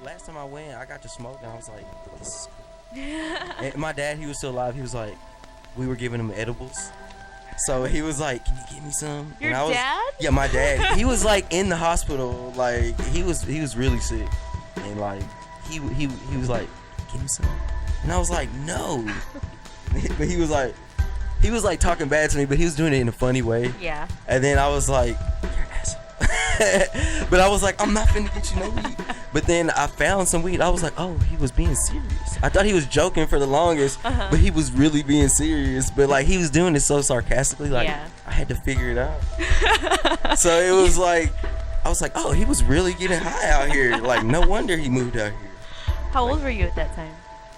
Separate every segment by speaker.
Speaker 1: last time I went, I got to smoke, and I was like, this is cool. And my dad, he was still alive. He was like, we were giving him edibles. So he was like, can you give me some?
Speaker 2: Your
Speaker 1: and
Speaker 2: dad?
Speaker 1: Yeah, my dad. He was like in the hospital. Like, he was really sick. And like, he was like, give me some. And I was like, no. But he was like talking bad to me, but he was doing it in a funny way.
Speaker 2: Yeah.
Speaker 1: And then I was like, you're an asshole. But I was like, I'm not finna get you no weed. But then I found some weed. I was like, oh, he was being serious. I thought he was joking for the longest, but he was really being serious. But like, he was doing it so sarcastically, like, I had to figure it out. So it was like, I was like, oh, he was really getting high out here. Like, no wonder he moved out here.
Speaker 2: How old were you at that time?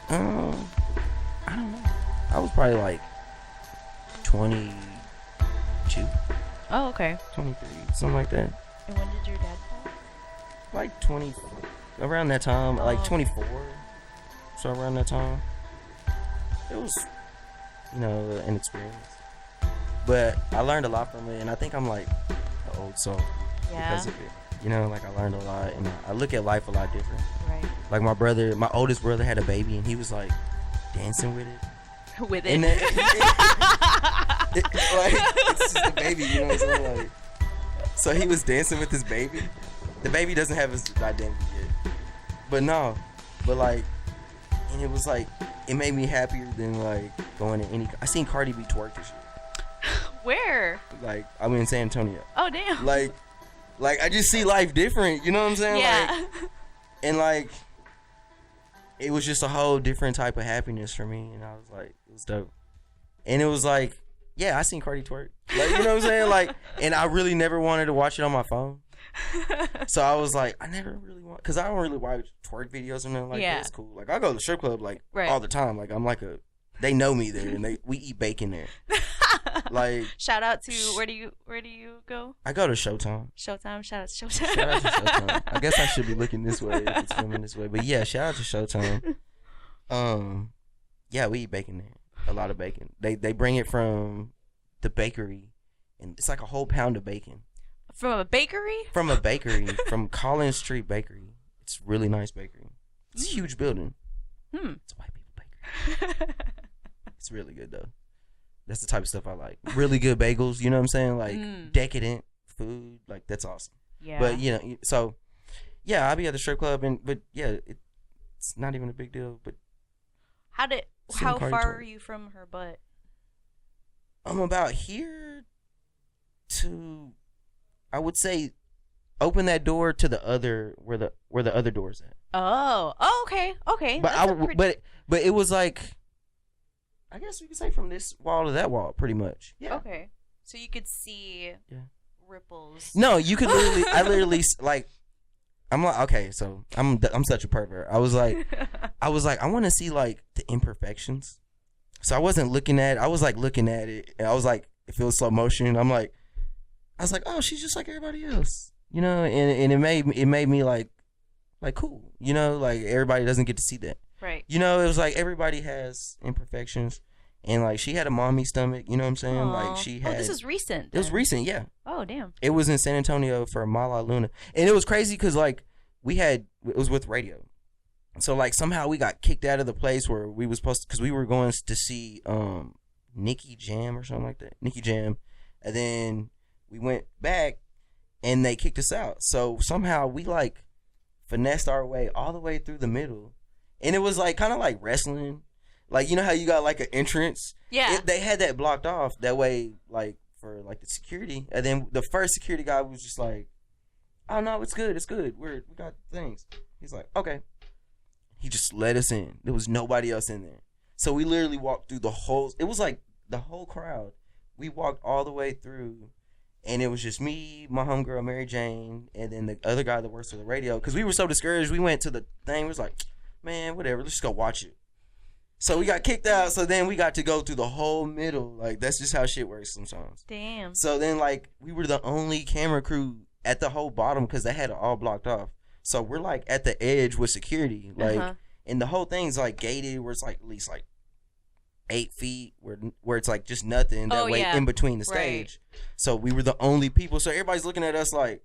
Speaker 1: I don't know. I was probably like 22.
Speaker 2: Oh, okay.
Speaker 1: 23, something like that.
Speaker 2: And when did your dad pass?
Speaker 1: Like 20, around that time, like 24. So around that time, it was, an experience. But I learned a lot from it, and I think I'm like an old soul because of it. Like I learned a lot, and I look at life a lot different.
Speaker 2: Right.
Speaker 1: Like my oldest brother had a baby, and he was like dancing with it.
Speaker 2: With it.
Speaker 1: And like, it's just a baby, you know what I'm saying? Like, so he was dancing with his baby. The baby doesn't have his identity yet. But like, and it was like, it made me happier than like going to any. I seen Cardi B twerk this year.
Speaker 2: Where?
Speaker 1: Like, I'm in San Antonio.
Speaker 2: Oh, damn.
Speaker 1: Like I just see life different, you know what I'm saying?
Speaker 2: Yeah.
Speaker 1: Like, and like, it was just a whole different type of happiness for me, and I was like, it was dope. And it was like, yeah, I seen Cardi twerk. Like, you know what I'm saying? Like, and I really never wanted to watch it on my phone. So I was like, I never really want, because I don't really watch twerk videos or nothing like that. It's cool. Like, I go to the strip club like all the time. Like, I'm like they know me there, and we eat bacon there. Like,
Speaker 2: shout out to where do you go?
Speaker 1: I go to Showtime.
Speaker 2: Showtime. Shout out to Showtime.
Speaker 1: Shout out to Showtime. I guess I should be looking this way if it's filming this way, but yeah, shout out to Showtime. Yeah, we eat bacon there. A lot of bacon. They bring it from the bakery, and it's like a whole pound of bacon.
Speaker 2: From a bakery?
Speaker 1: From a bakery, from Collins Street Bakery. It's a really nice bakery. It's a huge building. It's a white people bakery. It's really good though. That's the type of stuff I like. Really good bagels, you know what I'm saying? Like decadent food, like that's awesome.
Speaker 2: Yeah.
Speaker 1: But so yeah, I'll be at the strip club, but yeah, it's not even a big deal. But
Speaker 2: how far are you from her butt?
Speaker 1: I'm about here to, I would say, open that door to the other where the other door's at. Oh,
Speaker 2: okay.
Speaker 1: But but it was like, I guess we could say from this wall to that wall, pretty much. Yeah.
Speaker 2: Okay. So you could see ripples.
Speaker 1: No, you could literally. I literally like. I'm like, okay, so I'm such a pervert. I was like, I want to see like the imperfections. So I wasn't looking at it. I was like looking at it, and I was like, if it was slow motion, I was like, oh, she's just like everybody else, and it made me like cool, like everybody doesn't get to see that.
Speaker 2: Right.
Speaker 1: It was like everybody has imperfections, and like she had a mommy stomach, you know what I'm saying?
Speaker 2: Aww.
Speaker 1: Like she had.
Speaker 2: Oh, this is recent.
Speaker 1: It was recent, yeah.
Speaker 2: Oh, damn.
Speaker 1: It was in San Antonio for Mala Luna, and it was crazy because like it was with radio, so like somehow we got kicked out of the place where we was supposed to, because we were going to see Nicky Jam or something like that, Nicky Jam, and then we went back, and they kicked us out. So somehow we like finessed our way all the way through the middle. And it was like kind of like wrestling, like how you got like an entrance.
Speaker 2: Yeah.
Speaker 1: They had that blocked off that way, like for like the security. And then the first security guy was just like, "Oh no, it's good, we got things." He's like, "Okay." He just let us in. There was nobody else in there, so we literally walked through the whole. It was like the whole crowd. We walked all the way through, and it was just me, my homegirl Mary Jane, and then the other guy that works for the radio. Because we were so discouraged, we went to the thing. We was like, man, whatever, let's just go watch it. So we got kicked out, so then we got to go through the whole middle. Like, that's just how shit works sometimes.
Speaker 2: Damn.
Speaker 1: So then, like, we were the only camera crew at the whole bottom because they had it all blocked off. So we're, like, at the edge with security. Like, and the whole thing's, like, gated where it's, like, at least, like, 8 feet where it's, like, just nothing that way in between the stage. Right. So we were the only people. So everybody's looking at us like,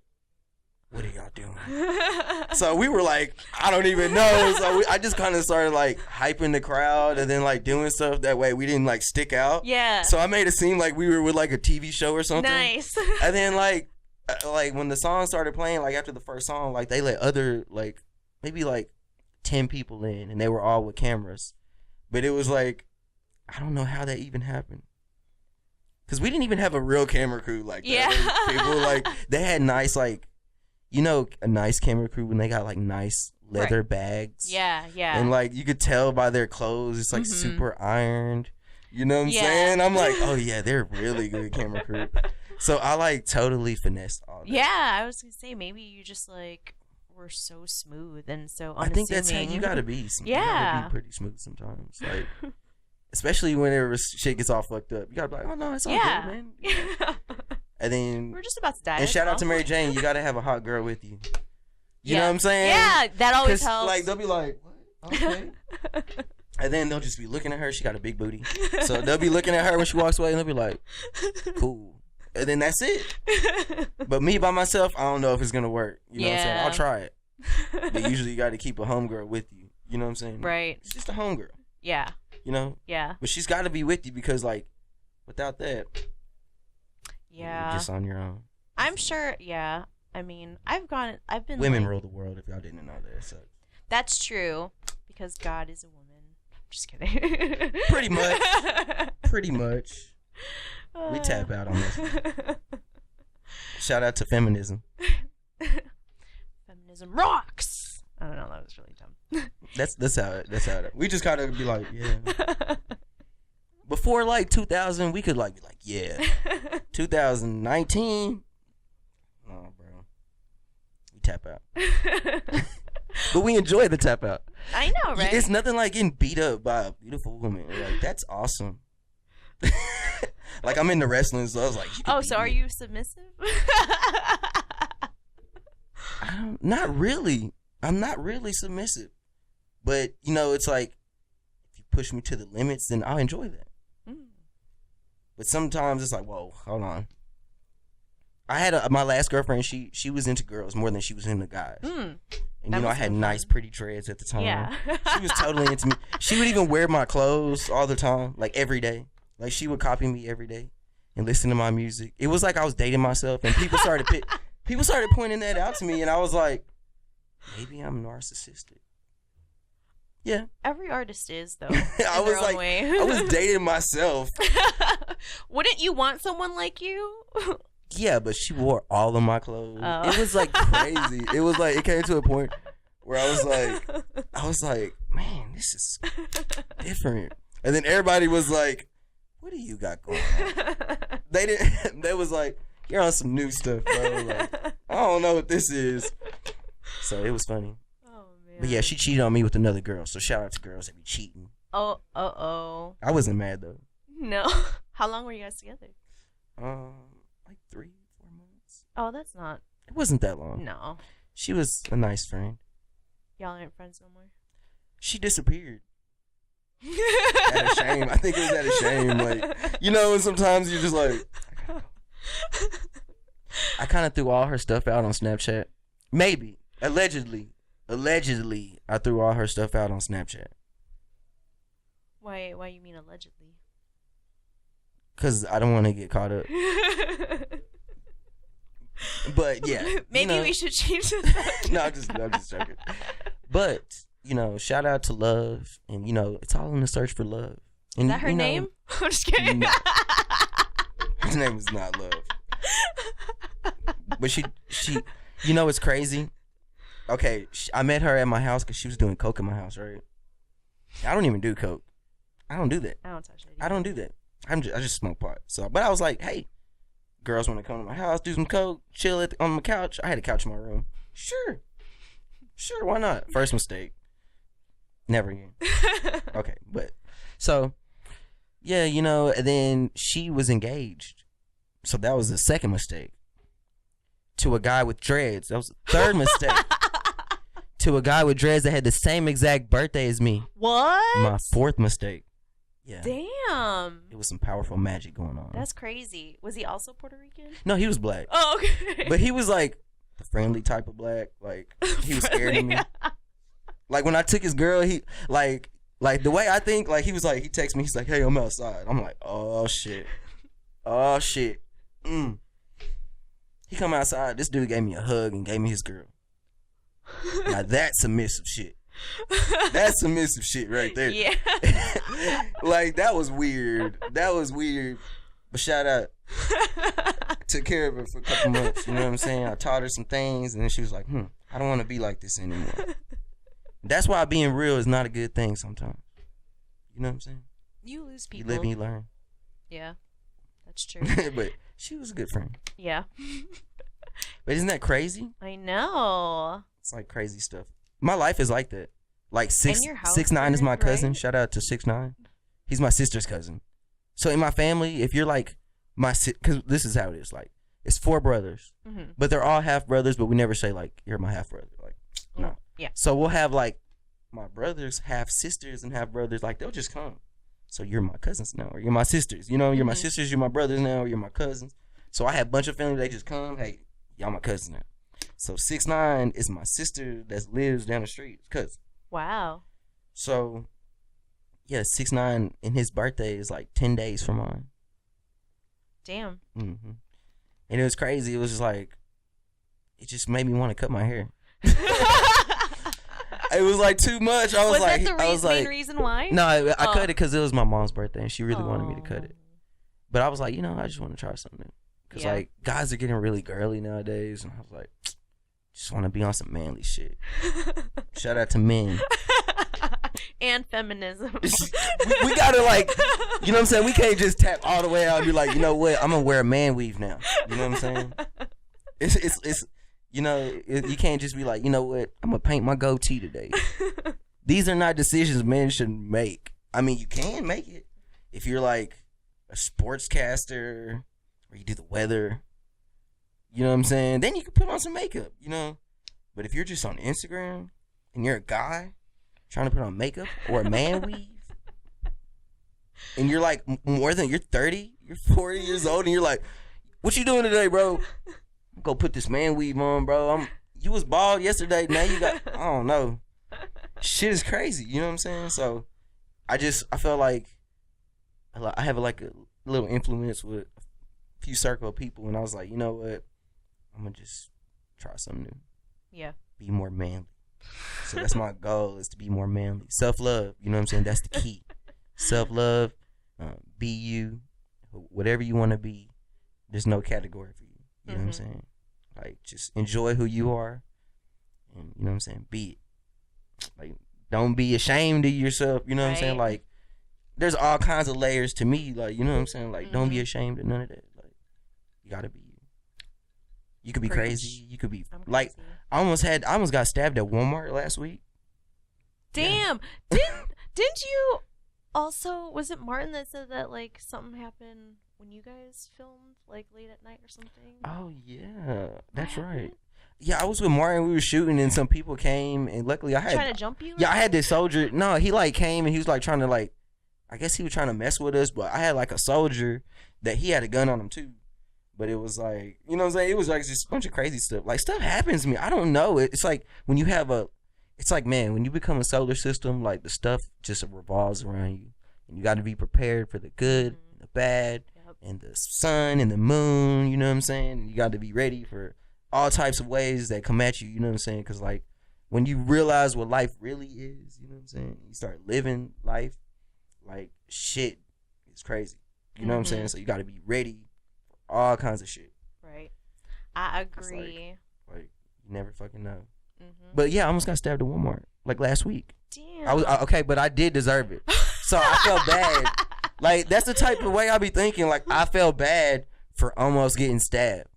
Speaker 1: what are y'all doing? So we were like, I don't even know. So I just kind of started like hyping the crowd and then like doing stuff that way we didn't like stick out.
Speaker 2: Yeah.
Speaker 1: So I made it seem like we were with like a TV show or something.
Speaker 2: Nice.
Speaker 1: And then like when the song started playing, like after the first song, like they let other like maybe like 10 people in, and they were all with cameras. But it was like, I don't know how that even happened. Because we didn't even have a real camera crew like that.
Speaker 2: Yeah.
Speaker 1: People like, they had nice like, you know, a nice camera crew when they got like nice leather bags.
Speaker 2: Yeah, yeah.
Speaker 1: And like you could tell by their clothes, it's like super ironed. You know what I'm saying? I'm like, oh yeah, they're really good camera crew. So I like totally finessed all that.
Speaker 2: Yeah, I was gonna say maybe you just like were so smooth and so unassuming.
Speaker 1: I think that's how you gotta be.
Speaker 2: Yeah,
Speaker 1: you gotta be pretty smooth sometimes. Like, especially whenever shit gets all fucked up, you gotta be like, oh no, it's all good, man. And then
Speaker 2: we're just about to die.
Speaker 1: And shout out to Mary Jane, you gotta have a hot girl with you. You know what I'm saying?
Speaker 2: Yeah, that always helps.
Speaker 1: Like they'll be like, what? Okay. And then they'll just be looking at her. She got a big booty, so they'll be looking at her when she walks away, and they'll be like, cool. And then that's it. But me by myself, I don't know if it's gonna work. You know what I'm saying? I'll try it. But usually you got to keep a homegirl with you. You know what I'm saying?
Speaker 2: Right.
Speaker 1: It's just a homegirl.
Speaker 2: Yeah.
Speaker 1: You know?
Speaker 2: Yeah.
Speaker 1: But she's got to be with you because, like, without that,
Speaker 2: yeah,
Speaker 1: you're just on your own.
Speaker 2: I'm sure. Yeah. I mean, I've been.
Speaker 1: Women
Speaker 2: like,
Speaker 1: rule the world. If y'all didn't know that, so.
Speaker 2: That's true because God is a woman. I'm just kidding.
Speaker 1: Pretty much. Pretty much. We tap out on this. Shout out to feminism.
Speaker 2: Feminism rocks. I don't know. That was really dumb.
Speaker 1: That's how it. We just kind of be like, yeah. Before like 2000, we could like be like, yeah. 2019, no, bro. We tap out. But we enjoy the tap out.
Speaker 2: I know, right?
Speaker 1: It's nothing like getting beat up by a beautiful woman. Like that's awesome. Like I'm into wrestling, so I was like,
Speaker 2: oh, so are you submissive?
Speaker 1: Not really. I'm not really submissive, but you know, it's like if you push me to the limits, then I'll enjoy that. But sometimes it's like, whoa, hold on. I had my last girlfriend. She was into girls more than she was into guys. And you know, I had nice, pretty dreads at the time.
Speaker 2: Yeah.
Speaker 1: She was totally into me. She would even wear my clothes all the time, like every day. Like she would copy me every day and listen to my music. It was like I was dating myself, and people started pointing that out to me, and I was like, maybe I'm narcissistic. Yeah.
Speaker 2: Every artist is though.
Speaker 1: I was like, I was dating myself.
Speaker 2: Wouldn't you want someone like you?
Speaker 1: Yeah, but she wore all of my clothes. Oh. It was like crazy. It was like it came to a point where I was like, man, this is different. And then everybody was like, what do you got going on? They was like, you're on some new stuff, bro. Like, I don't know what this is. So it was funny. Oh man. But yeah, she cheated on me with another girl. So shout out to girls that be cheating.
Speaker 2: Oh.
Speaker 1: I wasn't mad though.
Speaker 2: No. How long were you guys together?
Speaker 1: Like 3-4 months.
Speaker 2: Oh, that's not.
Speaker 1: It wasn't that long.
Speaker 2: No.
Speaker 1: She was a nice friend.
Speaker 2: Y'all aren't friends no more?
Speaker 1: She disappeared. Out of shame. I think it was out of shame. Like, you know, sometimes you're just like, I kind of threw all her stuff out on Snapchat. Maybe. Allegedly, I threw all her stuff out on Snapchat.
Speaker 2: Why you mean allegedly?
Speaker 1: Because I don't want to get caught up. But yeah.
Speaker 2: Maybe we should change the
Speaker 1: No, I'm just joking. But, you know, shout out to Love. And, you know, it's all in the search for love. And,
Speaker 2: is that her name? I'm just kidding.
Speaker 1: No. Her name is not Love. But she, you know, it's crazy. Okay, I met her at my house because she was doing coke in my house, right? I don't even do coke. I don't do that.
Speaker 2: I don't touch that either.
Speaker 1: I don't do that. I just smoke pot. So, but I was like, hey, girls want to come to my house, do some coke, chill on my couch. I had a couch in my room. Sure, why not? First mistake. Never again. Okay, but so yeah, you know, and then she was engaged, so that was the second mistake. To a guy with dreads. That was the third mistake. To a guy with dreads that had the same exact birthday as me.
Speaker 2: What?
Speaker 1: My fourth mistake. Yeah.
Speaker 2: Damn.
Speaker 1: It was some powerful magic going on.
Speaker 2: That's crazy. Was he also Puerto Rican?
Speaker 1: No, he was black.
Speaker 2: Oh, okay.
Speaker 1: But he was like the friendly type of black. Like he was scared of me. Like when I took his girl, he like the way I think, like he was like, he texts me, he's like, hey, I'm outside. I'm like, oh shit. He come outside, this dude gave me a hug and gave me his girl. Now that's submissive shit. That's submissive shit right there.
Speaker 2: Yeah.
Speaker 1: Like that was weird. But shout out. I took care of her for a couple months, you know what I'm saying? I taught her some things and then she was like, I don't want to be like this anymore. That's why being real is not a good thing sometimes. You know what I'm saying?
Speaker 2: You lose people.
Speaker 1: You live and you learn.
Speaker 2: Yeah. That's true.
Speaker 1: But she was a good friend.
Speaker 2: Yeah.
Speaker 1: But isn't that crazy?
Speaker 2: I know.
Speaker 1: It's like crazy stuff. My life is like that. Like 6ix9ine is my cousin.
Speaker 2: Right?
Speaker 1: Shout out to 6ix9ine. He's my sister's cousin. So in my family, if you're like because this is how it is. Like it's 4 brothers, but they're all half brothers. But we never say like you're my half brother. Like no.
Speaker 2: Yeah.
Speaker 1: So we'll have like my brothers, half sisters, and half brothers. Like they'll just come. So you're my cousins now, or you're my sisters. You know, you're my sisters. You're my brothers now, or you're my cousins. So I have a bunch of family. They just come. Hey, y'all my cousins now. So 6ix9ine is my sister that lives down the street. Cousin.
Speaker 2: Wow.
Speaker 1: So, yeah, 6ix9ine and his birthday is like 10 days from mine.
Speaker 2: Damn.
Speaker 1: And it was crazy. It was just like, it just made me want to cut my hair. It was like too much. I was like,
Speaker 2: that the main reason why?
Speaker 1: No, I cut it because it was my mom's birthday and she really wanted me to cut it. But I was like, I just want to try something new. Because like guys are getting really girly nowadays. And I was like, just want to be on some manly shit. Shout out to men.
Speaker 2: And feminism.
Speaker 1: we gotta like, you know what I'm saying? We can't just tap all the way out and be like, you know what? I'm gonna wear a man weave now. You know what I'm saying? It's you can't just be like, you know what? I'm gonna paint my goatee today. These are not decisions men should make. I mean, you can make it if you're like a sportscaster or you do the weather. You know what I'm saying? Then you can put on some makeup, But if you're just on Instagram and you're a guy trying to put on makeup or a man weave, and you're like you're 30, you're 40 years old, and you're like, what you doing today, bro? I'm gonna put this man weave on, bro. You was bald yesterday, now you got, I don't know. Shit is crazy, you know what I'm saying? So I felt like I have like a little influence with a few circle of people, and I was like, you know what? I'm gonna just try something new.
Speaker 2: Yeah.
Speaker 1: Be more manly. So that's my goal, is to be more manly. Self-love, you know what I'm saying? That's the key. Self-love, be you, whatever you want to be. There's no category for you. You know what I'm saying? Like, just enjoy who you are, and you know what I'm saying? Be it. Like, don't be ashamed of yourself. You know what I'm saying? Like, there's all kinds of layers to me. Like, you know what I'm saying? Like, don't be ashamed of none of that. Like, you gotta be you. You could be crazy. You could be like, I almost got stabbed at Walmart last week.
Speaker 2: Damn. Yeah. Didn't you also, was it Martin that said that like something happened when you guys filmed like late at night or something?
Speaker 1: Oh yeah, that's right. Yeah, I was with Martin. We were shooting, and some people came, and luckily I had
Speaker 2: trying to jump you.
Speaker 1: Yeah, I had this soldier. No, he like came and he was like trying to like, I guess he was trying to mess with us, but I had like a soldier that he had a gun on him too. But it was like, you know what I'm saying? It was like just a bunch of crazy stuff. Like, stuff happens to me. I don't know. It's like when you have it's like, man, when you become a solar system, like the stuff just revolves around you. And you got to be prepared for the good, and the bad, and the sun and the moon, you know what I'm saying? And you got to be ready for all types of ways that come at you, you know what I'm saying? Because, like, when you realize what life really is, you know what I'm saying? You start living life, like, shit is crazy. You know what I'm saying? So you got to be ready. All kinds of shit.
Speaker 2: Right. I agree.
Speaker 1: Like you never fucking know. But yeah, I almost got stabbed at Walmart like last week.
Speaker 2: Damn.
Speaker 1: Okay, but I did deserve it. So I felt bad. Like, that's the type of way I be thinking. Like, I felt bad for almost getting stabbed.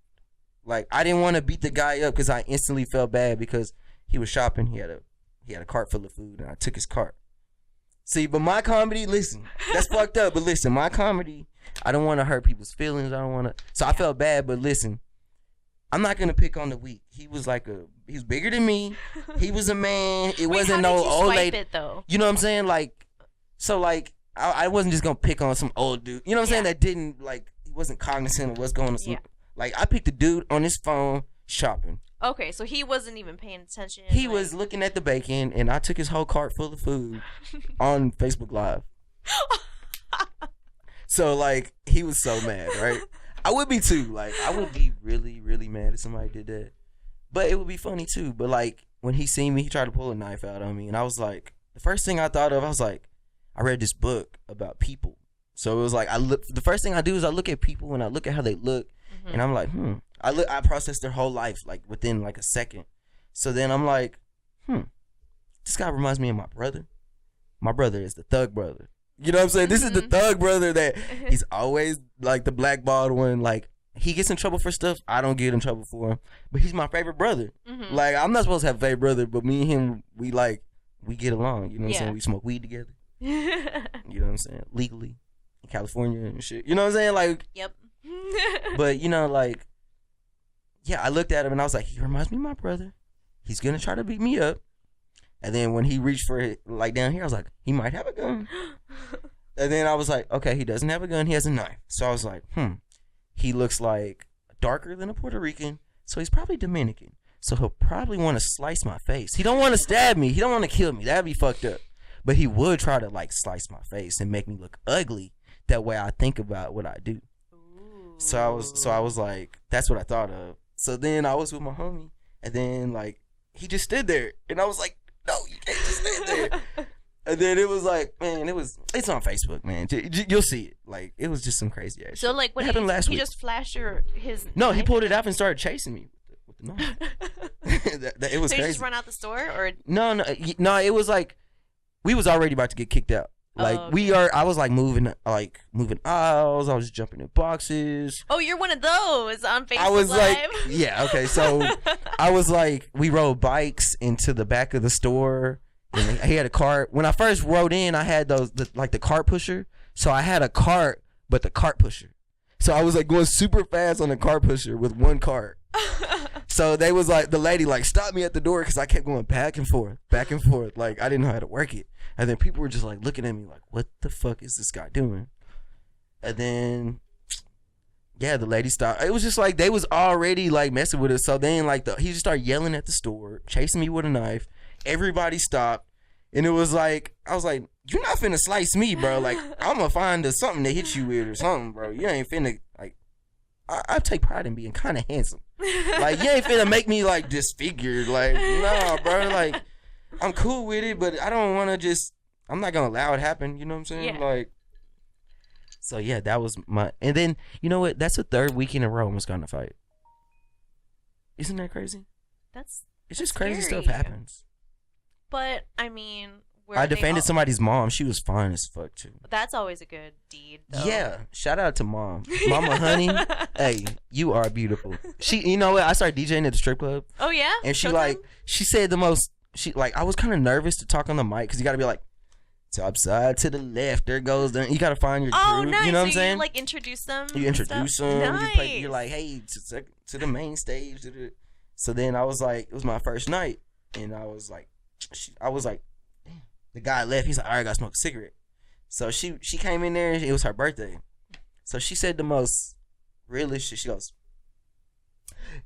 Speaker 1: Like, I didn't want to beat the guy up because I instantly felt bad because he was shopping. He had a cart full of food, and I took his cart. See, but my comedy, listen, that's fucked up. But listen, my comedy, I don't want to hurt people's feelings. I don't want to. So I felt bad, but listen, I'm not gonna pick on the weak. He was he's bigger than me. He was a man. It wasn't no old lady.
Speaker 2: It, though?
Speaker 1: You know what I'm saying? Like, so like, I wasn't just gonna pick on some old dude. You know what I'm saying? That didn't, like, he wasn't cognizant of what's going on. Like, I picked a dude on his phone shopping.
Speaker 2: Okay, so he wasn't even paying attention.
Speaker 1: He was looking at the bacon, and I took his whole cart full of food on Facebook Live. So, like, he was so mad, right? I would be too. Like, I would be really, really mad if somebody did that. But it would be funny too. But, like, when he seen me, he tried to pull a knife out on me. And I was like, the first thing I thought of, I was like, I read this book about people. So it was like, the first thing I do is I look at people and I look at how they look. Mm-hmm. And I'm like, I process their whole life, like, within, like, a second. So then I'm like, this guy reminds me of my brother. My brother is the thug brother. You know what I'm saying? This is the thug brother that he's always, like, the blackballed one. Like, he gets in trouble for stuff I don't get in trouble for him. But he's my favorite brother. Mm-hmm. Like, I'm not supposed to have a favorite brother, but me and him, we get along. You know what I'm saying? We smoke weed together. You know what I'm saying? Legally. In California and shit. You know what I'm saying? Like,
Speaker 2: yep.
Speaker 1: But, you know, like, yeah, I looked at him and I was like, he reminds me of my brother. He's going to try to beat me up. And then when he reached for it, like, down here, I was like, he might have a gun. And then I was like, okay, he doesn't have a gun. He has a knife. So I was like, he looks like darker than a Puerto Rican. So he's probably Dominican. So he'll probably want to slice my face. He don't want to stab me. He don't want to kill me. That'd be fucked up. But he would try to, like, slice my face and make me look ugly. That way I think about what I do. Ooh. So I was like, that's what I thought of. So then I was with my homie. And then, like, he just stood there. And I was like, no, you can't just stand there. And then it was like, man, it's on Facebook, man. You'll see it. Like, it was just some crazy ass shit.
Speaker 2: So, like, what happened last week? He just flashed his
Speaker 1: No, knife? He pulled it out and started chasing me with the knife. It was
Speaker 2: so
Speaker 1: crazy.
Speaker 2: You just run out the store? Or
Speaker 1: No, it was like, we was already about to get kicked out. Like, I was like moving aisles. I was jumping in boxes.
Speaker 2: Oh, you're one of those on Facebook
Speaker 1: I was
Speaker 2: Live.
Speaker 1: Like, yeah, okay. So I was like, we rode bikes into the back of the store. And he had a cart. When I first rode in, I had the cart pusher. So I had a cart, but the cart pusher. So I was like going super fast on the cart pusher with one cart. So they was like, the lady like stopped me at the door because I kept going back and forth. Like, I didn't know how to work it. And then people were just like looking at me like, what the fuck is this guy doing? And then, yeah, the lady stopped. It was just like, they was already like messing with us. So then like he just started yelling at the store, chasing me with a knife. Everybody stopped. And it was like, I was like, you're not finna slice me, bro. Like, I'm gonna find something to hit you with or something, bro. You ain't finna, like, I take pride in being kind of handsome. Like, you ain't finna make me, like, disfigured. Like, nah, bro. Like, I'm cool with it, but I don't want to I'm not gonna allow it happen. You know what I'm saying?
Speaker 2: Yeah.
Speaker 1: Like, so yeah, that was and then, you know what? That's the third week in a row I was gonna fight. Isn't that crazy?
Speaker 2: It's
Speaker 1: just crazy stuff happens.
Speaker 2: But, I mean,
Speaker 1: I defended somebody's mom. She was fine as fuck, too.
Speaker 2: That's always a good deed, though.
Speaker 1: Yeah. Shout out to mom. Mama Honey, hey, you are beautiful. You know what? I started DJing at the strip club.
Speaker 2: Oh, yeah?
Speaker 1: And she said the most, I was kind of nervous to talk on the mic because you got to be like, top side to the left, there goes you got to find your group.
Speaker 2: Nice.
Speaker 1: You know what I'm
Speaker 2: saying?
Speaker 1: saying?
Speaker 2: You, like, introduce them.
Speaker 1: You introduce them.
Speaker 2: Nice.
Speaker 1: You're like, hey, to the main stage. So then I was like, it was my first night. And I was like, damn. The guy left. He's like, all right, I gotta smoke a cigarette. So she came in there. It was her birthday. So she said the most realist shit. She goes,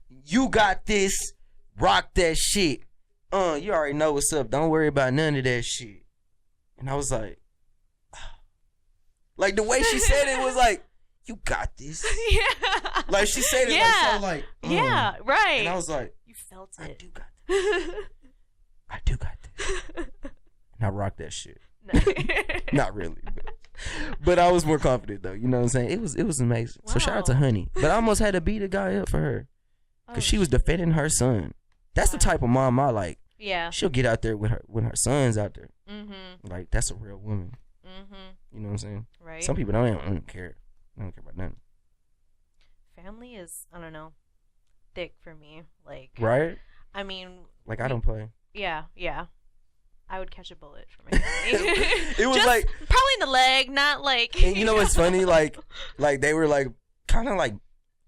Speaker 1: you got this. Rock that shit. You already know what's up. Don't worry about none of that shit. And I was like, like the way she said it was like, you got this. Yeah. Like she said it like so like.
Speaker 2: Yeah, right.
Speaker 1: And I was like,
Speaker 2: you felt it.
Speaker 1: I do got this. I do got this. And I rocked that shit. No. Not really. But I was more confident though. You know what I'm saying? It was amazing. Wow. So shout out to Honey. But I almost had to beat a guy up for her. Because she was defending her son. That's the type of mom I like.
Speaker 2: Yeah.
Speaker 1: She'll get out there when her son's out there.
Speaker 2: Mm-hmm.
Speaker 1: Like, that's a real woman.
Speaker 2: Mm-hmm.
Speaker 1: You know what I'm saying?
Speaker 2: Right.
Speaker 1: Some people don't care. They don't care about nothing.
Speaker 2: Family is, I don't know, thick for me. Like,
Speaker 1: right?
Speaker 2: I mean,
Speaker 1: like, I don't play.
Speaker 2: Yeah. I would catch a bullet for my family.
Speaker 1: It was
Speaker 2: just
Speaker 1: like
Speaker 2: probably in the leg, not like.
Speaker 1: And you know what's funny? Like they were like kind of like,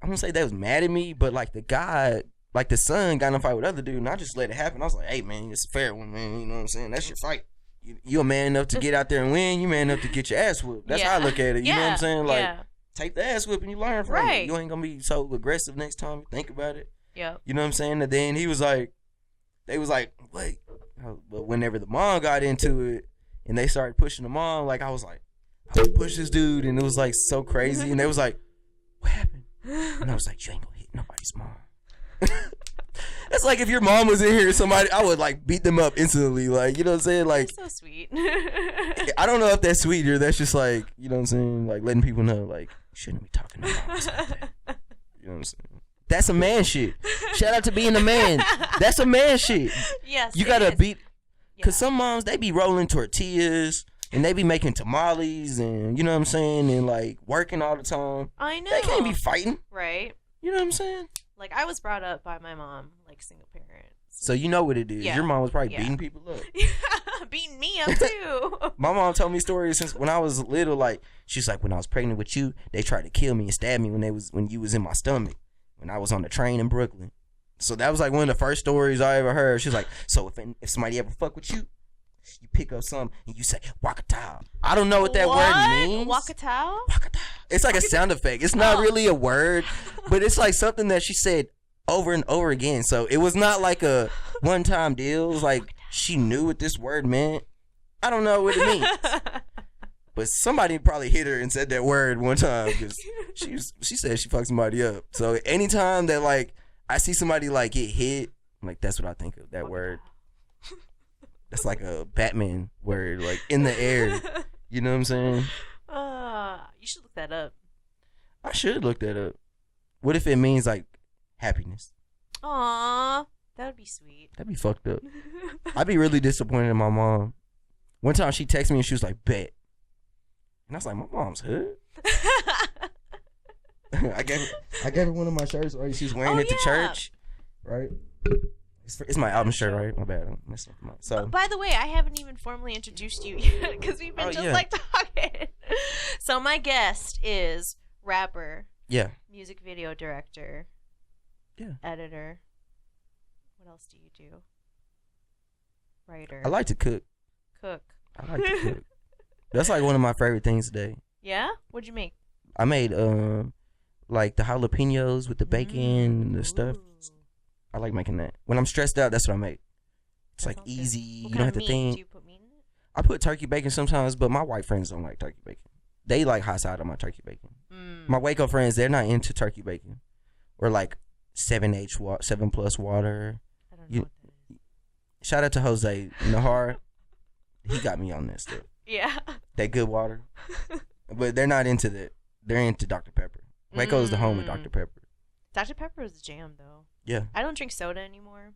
Speaker 1: I won't say they was mad at me, but like the guy, like the son, got in a fight with other dude, and I just let it happen. I was like, hey man, it's a fair one, man. You know what I'm saying? That's your fight. You a man enough to get out there and win. You man enough to get your ass whooped. That's how I look at it. You know what I'm saying? Like, take the ass whip and you learn from it. You ain't gonna be so aggressive next time you think about it.
Speaker 2: Yep.
Speaker 1: You know what I'm saying? And then he was like, they was like, wait. But whenever the mom got into it and they started pushing the mom, like I was like, I'm gonna push this dude, and it was like so crazy. And they was like, what happened? And I was like, you ain't gonna hit nobody's mom. That's like if your mom was in here, somebody, I would like beat them up instantly. Like, you know what I'm saying? Like,
Speaker 2: that's so sweet.
Speaker 1: I don't know if that's sweet or that's just like, you know what I'm saying? Like letting people know, like, you shouldn't be talking to moms like that. You know what I'm saying? That's a man shit. Shout out to being a man. That's a man shit.
Speaker 2: Yes.
Speaker 1: You gotta beat, cause some moms, they be rolling tortillas and they be making tamales and, you know what I'm saying, and like working all the time.
Speaker 2: I know.
Speaker 1: They can't be fighting.
Speaker 2: Right.
Speaker 1: You know what I'm saying?
Speaker 2: Like, I was brought up by my mom, like, single parent.
Speaker 1: So you know what it is.
Speaker 2: Yeah.
Speaker 1: Your mom was probably beating people up.
Speaker 2: Beating me up, too.
Speaker 1: My mom told me stories since when I was little. Like, she's like, when I was pregnant with you, they tried to kill me and stab me when you was in my stomach, when I was on the train in Brooklyn. So that was like one of the first stories I ever heard. She's like, so if somebody ever fuck with you, you pick up something and you say Wakatao. I don't know what that word means.
Speaker 2: Wakatao?
Speaker 1: Wakatao. It's like a sound effect. It's not really a word, but it's like something that she said over and over again. So it was not like a one-time deal. It was like she knew what this word meant. I don't know what it means. But somebody probably hit her and said that word one time because she said she fucked somebody up. So anytime that like I see somebody like get hit, I'm like, that's what I think of, that word. That's like a Batman word, like in the air. You know what I'm saying?
Speaker 2: You should look that up.
Speaker 1: I should look that up. What if it means like happiness?
Speaker 2: Aww, that would be sweet.
Speaker 1: That'd be fucked up. I'd be really disappointed in my mom. One time she texted me and she was like, bet. And I was like, my mom's hood. I gave her one of my shirts, right? She's wearing it to church, right? It's my album shirt, right? My bad. I'm messing them up. So,
Speaker 2: by the way, I haven't even formally introduced you yet because we've been like talking. So my guest is rapper, music video director, editor. What else do you do? Writer.
Speaker 1: I like to cook. I like to cook. That's like one of my favorite things today.
Speaker 2: Yeah? What'd you make?
Speaker 1: I made like the jalapenos with the bacon and the stuff. I like making that. When I'm stressed out, that's what I make. It's like easy. You don't have to think.
Speaker 2: Do you put meat in it?
Speaker 1: I put turkey bacon sometimes, but my white friends don't like turkey bacon. They like hot side on my turkey bacon. My Waco friends, they're not into turkey bacon. Or like 7+ water.
Speaker 2: I don't know what that is.
Speaker 1: Shout out to Jose Nahar. He got me on that stuff.
Speaker 2: Yeah.
Speaker 1: That good water. But they're not into that. They're into Dr. Pepper. Waco is the home of Dr. Pepper.
Speaker 2: Dr. Pepper is a jam, though.
Speaker 1: Yeah.
Speaker 2: I don't drink soda anymore,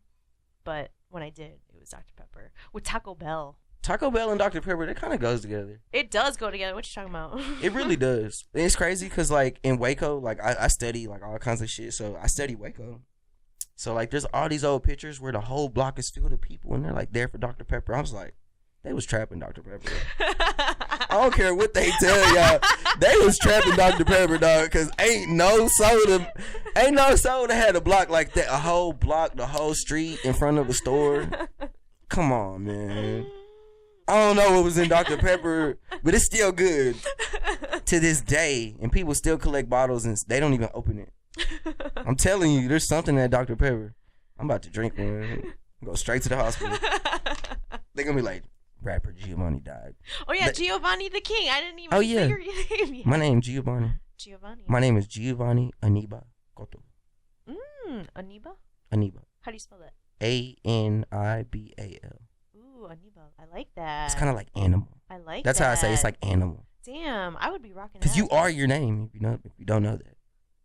Speaker 2: but when I did, it was Dr. Pepper. With Taco Bell.
Speaker 1: Taco Bell and Dr. Pepper, that kind of goes together.
Speaker 2: It does go together. What you talking about?
Speaker 1: It really does. It's crazy because, like, in Waco, like, I study, like, all kinds of shit. So, I study Waco. So, like, there's all these old pictures where the whole block is filled with people, and they're, like, there for Dr. Pepper. I was like, they was trapping Dr. Pepper. I don't care what they tell y'all. They was trapping Dr. Pepper, dog, because ain't no soda had a block like that. A whole block, the whole street in front of a store. Come on, man. I don't know what was in Dr. Pepper, but it's still good to this day. And people still collect bottles and they don't even open it. I'm telling you, there's something at Dr. Pepper. I'm about to drink one. Go straight to the hospital. They're going to be like, rapper Giovanni died.
Speaker 2: Oh, yeah, Giovanni Tha King. I didn't even say your name yet.
Speaker 1: My name's Giovanni. My name is Giovanni Aniba Cotto.
Speaker 2: Aniba?
Speaker 1: Aniba.
Speaker 2: How do you spell that?
Speaker 1: Anibal.
Speaker 2: Ooh, Aniba. I like that.
Speaker 1: It's kind of like animal.
Speaker 2: I like
Speaker 1: That's
Speaker 2: that.
Speaker 1: how I say it's like animal.
Speaker 2: Damn, I would be rocking that.
Speaker 1: Because you are your name. If you don't know that,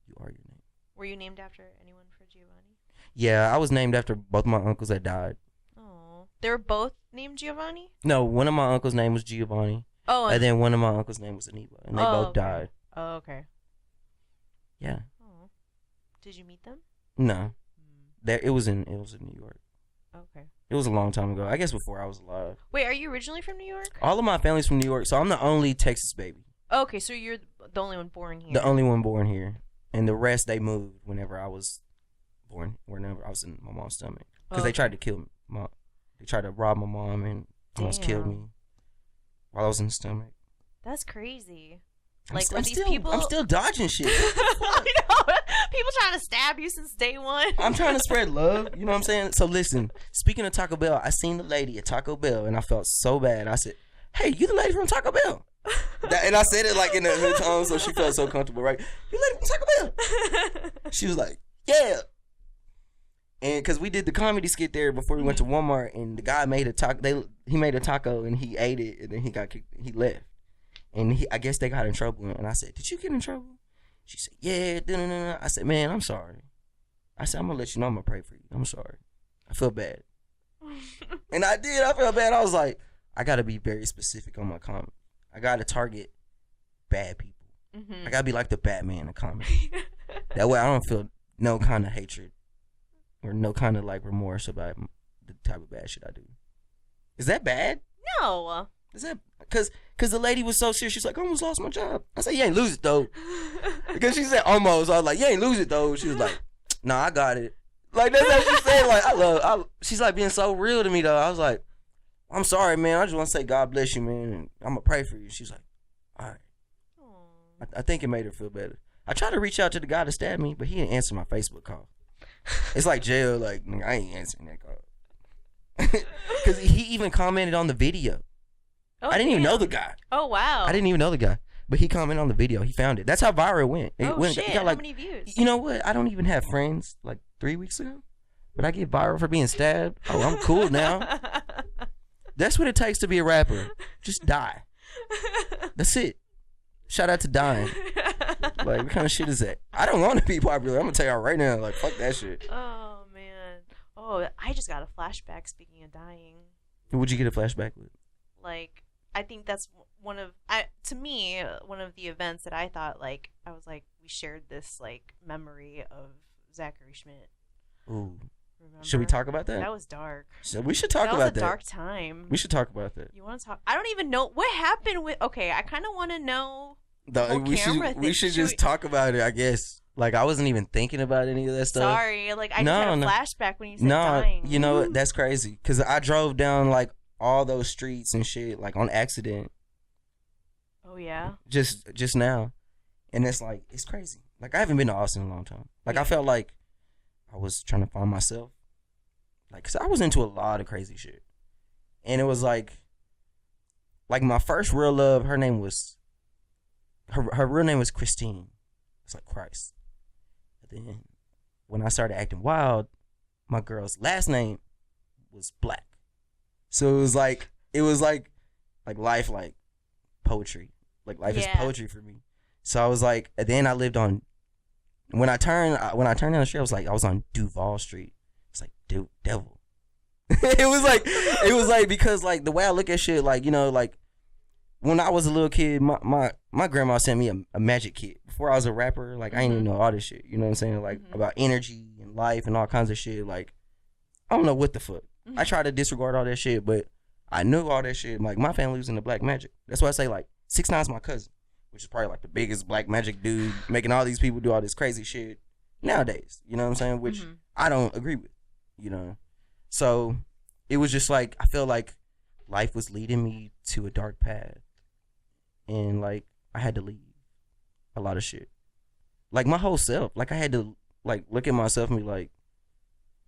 Speaker 1: you are your name.
Speaker 2: Were you named after anyone for Giovanni?
Speaker 1: Yeah, I was named after both my uncles that died.
Speaker 2: Oh, they were both named Giovanni?
Speaker 1: No, one of my uncles' name was Giovanni.
Speaker 2: Oh,
Speaker 1: and then one of my uncles' name was Aniba, and they both died.
Speaker 2: Oh, okay.
Speaker 1: Yeah.
Speaker 2: Oh, did you meet them?
Speaker 1: No, it was in New York.
Speaker 2: Okay.
Speaker 1: It was a long time ago. I guess before I was alive.
Speaker 2: Wait, are you originally from New York?
Speaker 1: All of my family's from New York, so I'm the only Texas baby.
Speaker 2: Okay, so you're the only one born here.
Speaker 1: The only one born here, and the rest they moved whenever I was born. Whenever I was in my mom's stomach, because they tried to kill me. They tried to rob my mom and almost killed me while I was in the stomach.
Speaker 2: That's crazy.
Speaker 1: I'm still dodging shit.
Speaker 2: I know. People people trying to stab you since day one.
Speaker 1: I'm trying to spread love. You know what I'm saying? So listen, speaking of Taco Bell, I seen the lady at Taco Bell and I felt so bad. I said, hey, you the lady from Taco Bell? And I said it like in her tone, so she felt so comfortable, right? You lady from Taco Bell? She was like, yeah. And because we did the comedy skit there before we went to Walmart, and the guy made a taco. He made a taco and he ate it, and then he got kicked. He left, and I guess they got in trouble. And I said, did you get in trouble? She said, yeah. I said, man, I'm sorry. I said, I'm gonna let you know I'm gonna pray for you. I'm sorry. I feel bad. And I did. I felt bad. I was like, I gotta be very specific on my comment. I gotta target bad people. I gotta be like the Batman of comedy. That way I don't feel no kind of hatred or no kind of like remorse about the type of bad shit I do. Is that bad?
Speaker 2: No.
Speaker 1: Is that because the lady was so serious? She's like, I almost lost my job. I said, you ain't lose it though. Because she said almost. I was like, you ain't lose it though. She was like, nah, I got it. Like that's what she said. Like she's like being so real to me though. I was like, I'm sorry, man. I just want to say God bless you, man, and I'm gonna pray for you. She's like, all right. I think it made her feel better. I tried to reach out to the guy that stabbed me, but he didn't answer my Facebook call. It's like jail. Like I ain't answering that call because he even commented on the video.
Speaker 2: Oh,
Speaker 1: I didn't even know the guy.
Speaker 2: Oh wow.
Speaker 1: I didn't even know the guy, but he commented on the video. He found it. That's how viral it went.
Speaker 2: Shit!
Speaker 1: Got like,
Speaker 2: how many views?
Speaker 1: You know what? I don't even have friends. Like 3 weeks ago, but I get viral for being stabbed. Oh, I'm cool now. That's what it takes to be a rapper. Just die. That's it. Shout out to dying. Like, what kind of shit is that? I don't want to be popular. I'm going to tell y'all right now. Like, fuck that shit.
Speaker 2: Oh, man. Oh, I just got a flashback speaking of dying.
Speaker 1: What'd you get a flashback with?
Speaker 2: Like, I think that's one of the events that I thought, like, I was like, we shared this, like, memory of Zachary Schmidt.
Speaker 1: Ooh.
Speaker 2: Remember?
Speaker 1: Should we talk about that?
Speaker 2: That was dark.
Speaker 1: So we should talk about that.
Speaker 2: That was a dark time.
Speaker 1: We should talk about that.
Speaker 2: You want to talk? I don't even know what happened with. Okay, I kind of want to know.
Speaker 1: We should just talk about it. I guess. Like I wasn't even thinking about any of that stuff.
Speaker 2: Sorry, like I just had a flashback when you said dying.
Speaker 1: You know what? That's crazy. Because I drove down like all those streets and shit, like on accident.
Speaker 2: Oh yeah.
Speaker 1: Just now, and it's like it's crazy. Like I haven't been to Austin in a long time. Like I felt like I was trying to find myself. Like, cause I was into a lot of crazy shit, and it was like my first real love. Her name was her real name was Christine. It's like Christ. But then when I started acting wild, my girl's last name was Black. So it was like life, like poetry. Like life is poetry for me. So I was like, and then I lived on. When I turned down the street, I was on Duval Street. It's like, dude, devil. it was like because like the way I look at shit, like, you know, like when I was a little kid, my grandma sent me a magic kit before I was a rapper. Like I didn't even know all this shit. You know what I'm saying? Like about energy and life and all kinds of shit. Like I don't know what the fuck. I try to disregard all that shit, but I knew all that shit. Like my family was into black magic. That's why I say like 6ix9ine's my cousin, which is probably like the biggest black magic dude, making all these people do all this crazy shit nowadays. You know what I'm saying? Which I don't agree with, you know? So it was just like, I felt like life was leading me to a dark path. And like, I had to leave a lot of shit. Like my whole self. Like I had to like look at myself and be like,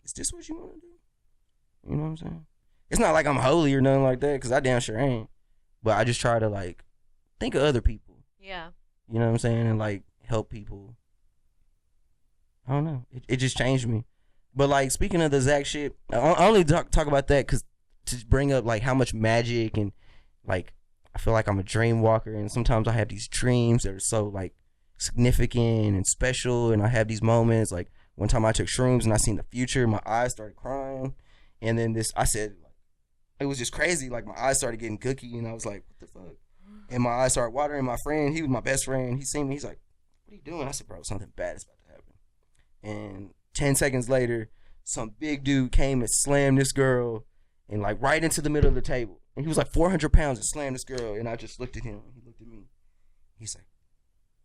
Speaker 1: is this what you want to do? You know what I'm saying? It's not like I'm holy or nothing like that, because I damn sure ain't. But I just try to like think of other people.
Speaker 2: Yeah.
Speaker 1: You know what I'm saying? And like help people. I don't know. It just changed me. But like speaking of the Zach shit, I only talk about that because to bring up like how much magic and like I feel like I'm a dream walker, and sometimes I have these dreams that are so like significant and special, and I have these moments. Like one time I took shrooms and I seen the future, my eyes started crying, and then I said like, it was just crazy. Like my eyes started getting cookie, and I was like, what the fuck? And my eyes started watering. My friend, he was my best friend. He seen me. He's like, what are you doing? I said, bro, something bad is about to happen. And 10 seconds later, some big dude came and slammed this girl and like right into the middle of the table. And he was like 400 pounds and slammed this girl. And I just looked at him. He looked at me. He's like,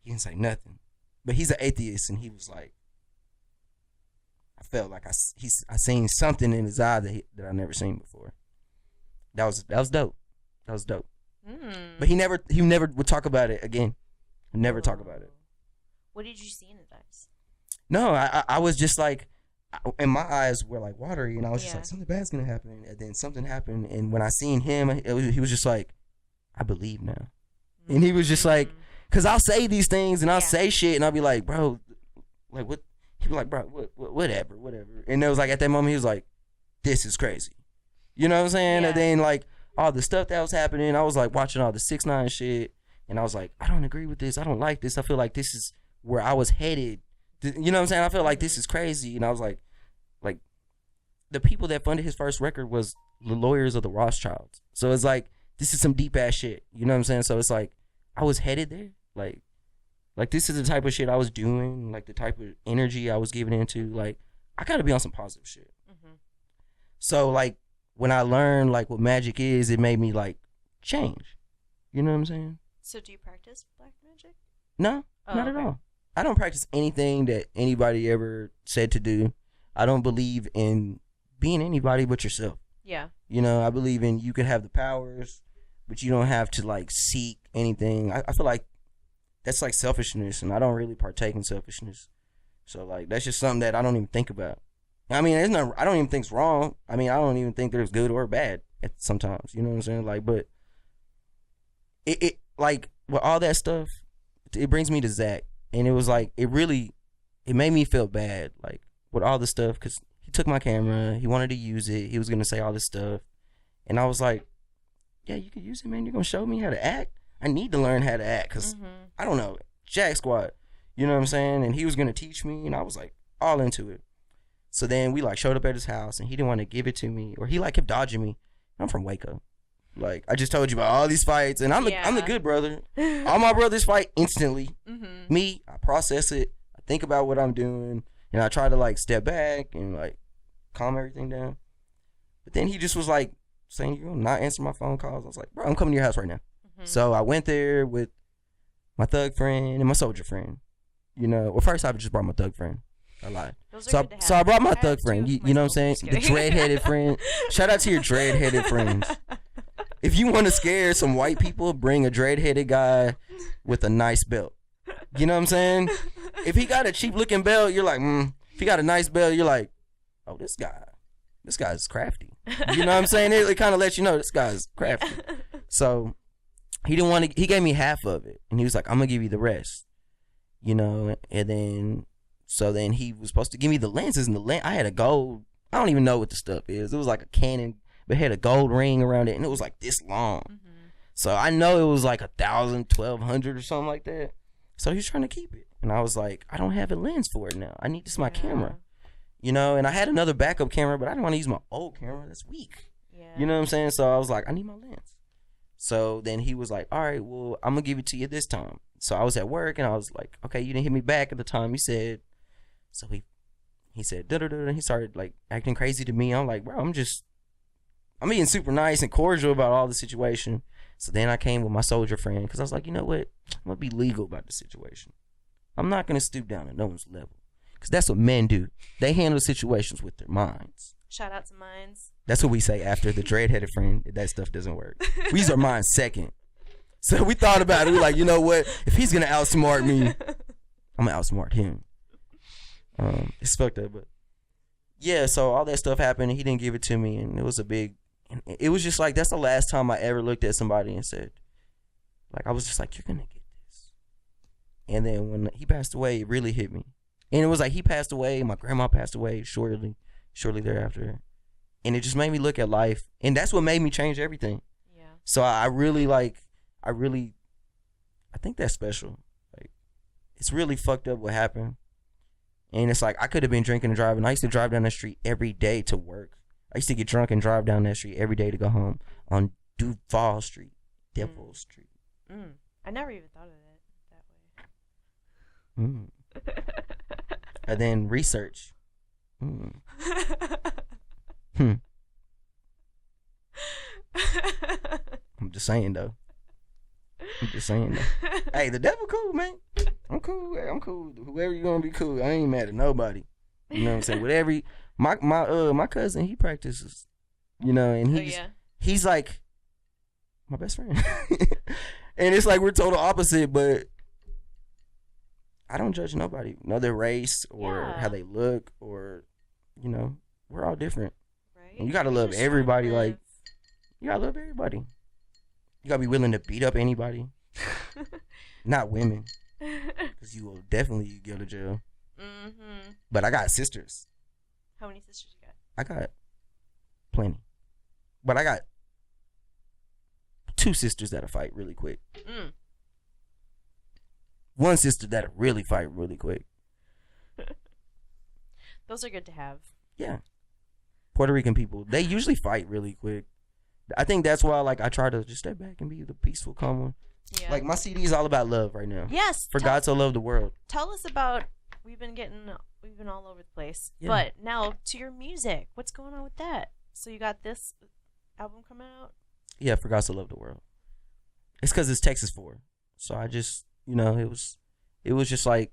Speaker 1: he didn't say nothing. But he's an atheist. And he was like, I felt like I seen something in his eye that I never seen before. That was dope. That was dope. But he never would talk about it again. Never talk about it.
Speaker 2: What did you see in his eyes?
Speaker 1: No, I was just like, and my eyes were like watery, and I was just like, something bad's gonna happen, and then something happened, and when I seen him, he was just like, I believe now, and he was just like, cause I'll say these things and I'll say shit, and I'll be like, bro, like what? He'd be like, bro, whatever, and it was like at that moment he was like, this is crazy, you know what I'm saying? Yeah. And then like all the stuff that was happening, I was like watching all the 6ix9ine shit, and I was like, I don't agree with this, I don't like this, I feel like this is where I was headed. You know what I'm saying? I feel like this is crazy. And I was like, the people that funded his first record was the lawyers of the Rothschilds. So it's like, this is some deep ass shit. You know what I'm saying? So it's like, I was headed there. Like this is the type of shit I was doing, like the type of energy I was giving into. Like, I gotta be on some positive shit. Mm-hmm. So like, when I learned like what magic is, it made me like change. You know what I'm saying?
Speaker 2: So do you practice black magic?
Speaker 1: No, not at all. I don't practice anything that anybody ever said to do. I don't believe in being anybody but yourself.
Speaker 2: Yeah.
Speaker 1: You know, I believe in you can have the powers, but you don't have to like seek anything. I feel like that's like selfishness, and I don't really partake in selfishness. So like that's just something that I don't even think about. I mean, I don't even think it's wrong. I mean, I don't even think there's good or bad sometimes. You know what I'm saying? Like, but it like with all that stuff, it brings me to Zach. And it was like, it made me feel bad, like, with all the stuff, because he took my camera, he wanted to use it, he was going to say all this stuff, and I was like, yeah, you could use it, man, you're going to show me how to act? I need to learn how to act, because, I don't know, Jack Squad, you know what I'm saying? And he was going to teach me, and I was like, all into it. So then we, like, showed up at his house, and he didn't want to give it to me, or he, like, kept dodging me. I'm from Waco. Like, I just told you about all these fights, and I'm the good brother. All my brothers fight instantly. Mm-hmm. Me, I process it. I think about what I'm doing, and I try to, like, step back and, like, calm everything down. But then he just was, like, saying, you're not answering my phone calls. I was like, bro, I'm coming to your house right now. Mm-hmm. So I went there with my thug friend and my soldier friend. You know, well, first I just brought my thug friend. I lied. So I brought my thug friend. You know what I'm saying? The dread-headed friend. Shout out to your dread-headed friends. If you want to scare some white people, bring a dread-headed guy with a nice belt. You know what I'm saying? If he got a cheap-looking belt, you're like, If he got a nice belt, you're like, oh, this guy's crafty. You know what I'm saying? It kind of lets you know this guy's crafty. So he gave me half of it. And he was like, I'm going to give you the rest. You know, and then, so then he was supposed to give me the lenses. And I had a gold, I don't even know what the stuff is. It was like a Canon, but it had a gold ring around it, and it was like this long. Mm-hmm. So I know it was like 1,000, 1,200 or something like that. So he was trying to keep it, and I was like, I don't have a lens for it now. I need this my camera, you know. And I had another backup camera, but I didn't want to use my old camera. That's weak. Yeah. You know what I'm saying? So I was like, I need my lens. So then he was like, all right, well, I'm gonna give it to you this time. So I was at work, and I was like, okay, you didn't hit me back at the time you said. So he said, da-da-da, and he started like acting crazy to me. I'm like, bro, I'm being super nice and cordial about all the situation. So then I came with my soldier friend, because I was like, you know what? I'm going to be legal about the situation. I'm not going to stoop down to no one's level, because that's what men do. They handle situations with their minds.
Speaker 2: Shout out to minds.
Speaker 1: That's what we say after the dread-headed friend. That stuff doesn't work. We use our minds second. So we thought about it. We were like, you know what? If he's going to outsmart me, I'm going to outsmart him. It's fucked up, but yeah, so all that stuff happened, and he didn't give it to me, and it was just like, that's the last time I ever looked at somebody and said, like, I was just like, you're gonna get this. And then when he passed away, it really hit me. And it was like, he passed away, my grandma passed away shortly thereafter, and it just made me look at life, and that's what made me change everything. Yeah. So I think that's special. Like, it's really fucked up what happened. And it's like, I could have been drinking and driving. I used to drive down the street every day to work. I used to get drunk and drive down that street every day to go home on Duval Street, Devil Street.
Speaker 2: I never even thought of it that way.
Speaker 1: And then research. I'm just saying though. Hey, the devil cool, man. I'm cool. Whoever you gonna be cool. I ain't mad at nobody. You know what I'm saying? Whatever. My cousin, he practices. You know, and he's like my best friend. And it's like we're total opposite, but I don't judge nobody. Know their race or how they look or, you know, we're all different. Right. And you gotta love everybody. Like, you gotta love everybody. You gotta be willing to beat up anybody. Not women. Because you will definitely go to jail. Mm-hmm. But I got sisters.
Speaker 2: How many sisters you got?
Speaker 1: I got plenty. But I got 2 sisters that'll fight really quick. One sister that'll really fight really quick.
Speaker 2: Those are good to have.
Speaker 1: Yeah. Puerto Rican people, they usually fight really quick. I think that's why, like, I try to just step back and be the peaceful, calm one. Yeah. Like, my CD is all about love right now.
Speaker 2: Yes.
Speaker 1: For God so loved the world.
Speaker 2: Tell us about, we've been all over the place. Yeah. But now to your music. What's going on with that? So you got this album coming out?
Speaker 1: Yeah, For God so loved the world. It's because it's Texas 4. So I just, you know, it was just like,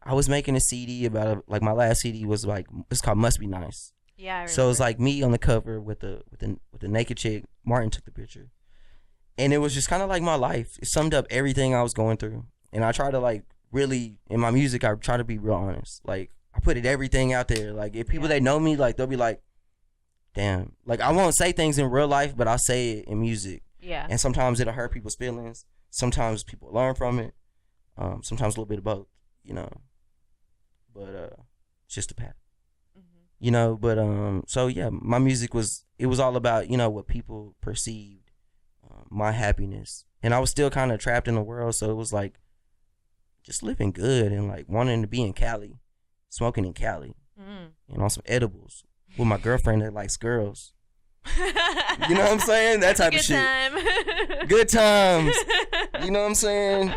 Speaker 1: I was making a CD about, like, my last CD was like, it's called Must Be Nice.
Speaker 2: Yeah, I remember.
Speaker 1: So it's like me on the cover with the naked chick. Martin took the picture. And it was just kind of like my life. It summed up everything I was going through. And I try to, like, really, in my music, I try to be real honest. Like, I put everything out there. Like, if people that know me, like, they'll be like, damn. Like, I won't say things in real life, but I'll say it in music.
Speaker 2: Yeah.
Speaker 1: And sometimes it'll hurt people's feelings. Sometimes people learn from it. Sometimes a little bit of both, you know. But it's just a path. Mm-hmm. You know, but so yeah, my music was all about, you know, what people perceived my happiness. And I was still kind of trapped in the world, so it was like just living good and like wanting to be in Cali, smoking in Cali, and on some edibles with my girlfriend that likes girls. You know what I'm saying? That type of shit. Good times. You know what I'm saying?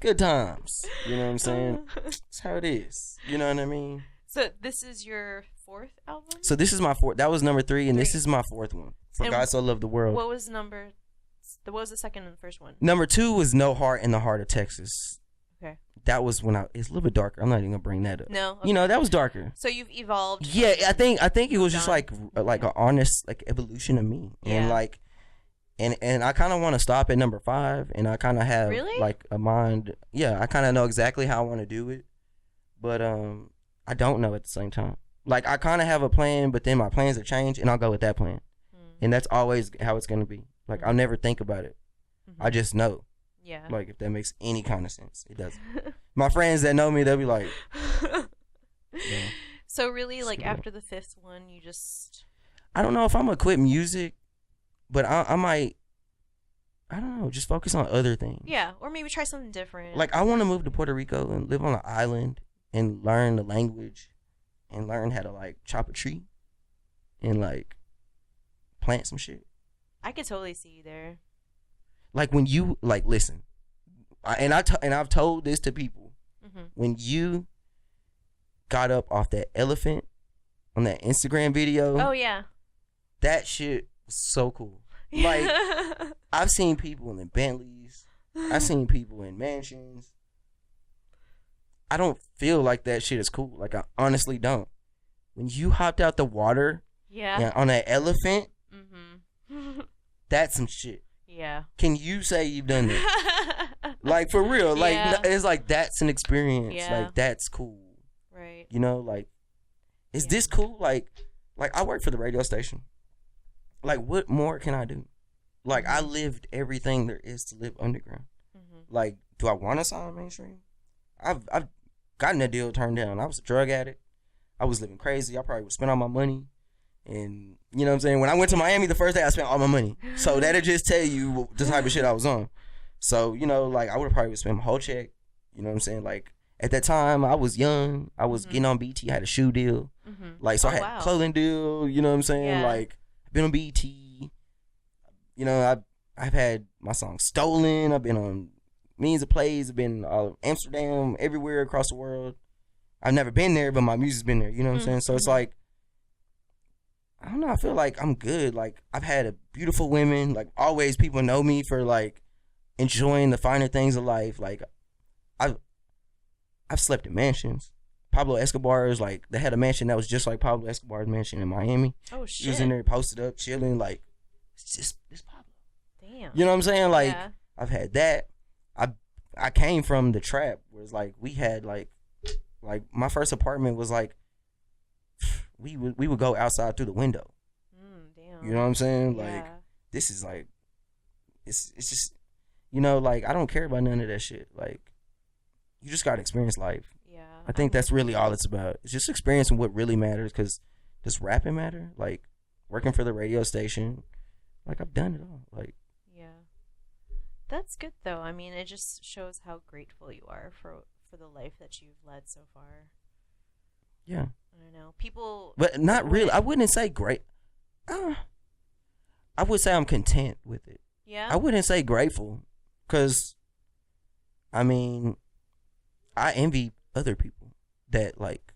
Speaker 1: Good times. You know what I'm saying? That's how it is. You know what I mean?
Speaker 2: So this is your 4th album?
Speaker 1: So this is my 4th. That was number 3, and this is my 4th one. For God So Loved the World.
Speaker 2: What was the second and the first one?
Speaker 1: Number 2 was No Heart in the Heart of Texas.
Speaker 2: Okay.
Speaker 1: That was when it's a little bit darker. I'm not even gonna bring that up.
Speaker 2: No. Okay.
Speaker 1: You know, that was darker.
Speaker 2: So you've evolved.
Speaker 1: Yeah, I think it was just like an honest like evolution of me. And like and I kind of want to stop at number 5, and I kind of have like a mind. Yeah, I kind of know exactly how I want to do it, but I don't know at the same time. Like, I kind of have a plan, but then my plans have changed, and I'll go with that plan. And that's always how it's gonna be. Like, I'll never think about it. I just know.
Speaker 2: Yeah.
Speaker 1: Like, if that makes any kind of sense. It doesn't. My friends that know me, they'll be like. Yeah.
Speaker 2: So really, like, after the 5th one, you just.
Speaker 1: I don't know if I'm gonna quit music, but I might. I don't know. Just focus on other things.
Speaker 2: Yeah, or maybe try something different.
Speaker 1: Like, I want to move to Puerto Rico and live on an island and learn the language and learn how to, like, chop a tree and, like, plant some shit.
Speaker 2: I could totally see you there.
Speaker 1: Like, when you, like, listen, I've told this to people. When you got up off that elephant on that Instagram video.
Speaker 2: Oh, yeah.
Speaker 1: That shit was so cool. Like, I've seen people in Bentleys. I've seen people in mansions. I don't feel like that shit is cool. Like, I honestly don't. When you hopped out the water on that elephant, that's some shit.
Speaker 2: Yeah.
Speaker 1: Can you say you've done that? Like, for real. Like, it's like, that's an experience. Yeah. Like, that's cool.
Speaker 2: Right.
Speaker 1: You know, like, is this cool? Like, I work for the radio station. Like, what more can I do? Like, I lived everything there is to live underground. Like, do I want to sign mainstream? I've gotten a deal turned down. I was a drug addict. I was living crazy. I probably would spend all my money. And, you know what I'm saying? When I went to Miami the first day, I spent all my money. So that'll just tell you the type of shit I was on. So, you know, like, I would have probably spent my whole check. You know what I'm saying? Like, at that time, I was young. I was getting on BT. I had a shoe deal. Like, so I had a clothing deal. You know what I'm saying? Yeah. Like, I've been on BT. You know, I've had my songs stolen. I've been on millions of plays. I've been Amsterdam, everywhere across the world. I've never been there, but my music's been there. You know what I'm saying? So it's like, I don't know. I feel like I'm good. Like, I've had a beautiful women. Like, always people know me for, like, enjoying the finer things of life. Like, I've slept in mansions. Pablo Escobar's, like, they had a mansion that was just like Pablo Escobar's mansion in Miami. Oh, shit. He was in there posted up, chilling. Like, it's Pablo.
Speaker 2: Damn.
Speaker 1: You know what I'm saying? Like, I've had that. I came from the trap where it's like we had like my first apartment was like we would go outside through the window.
Speaker 2: Damn.
Speaker 1: You know what I'm saying?
Speaker 2: Yeah.
Speaker 1: Like this is like it's just, you know, like I don't care about none of that shit. Like you just gotta experience life.
Speaker 2: Yeah.
Speaker 1: I think that's really all it's about. It's just experiencing what really matters. Because does rapping matter? Like working for the radio station, like I've done it all. Like
Speaker 2: yeah, that's good though. I mean, it just shows how grateful you are for the life that you've led so far.
Speaker 1: Yeah.
Speaker 2: I don't know. People,
Speaker 1: but not really. I wouldn't say great. I would say I'm content with it.
Speaker 2: Yeah.
Speaker 1: I wouldn't say grateful, because I mean, I envy other people that like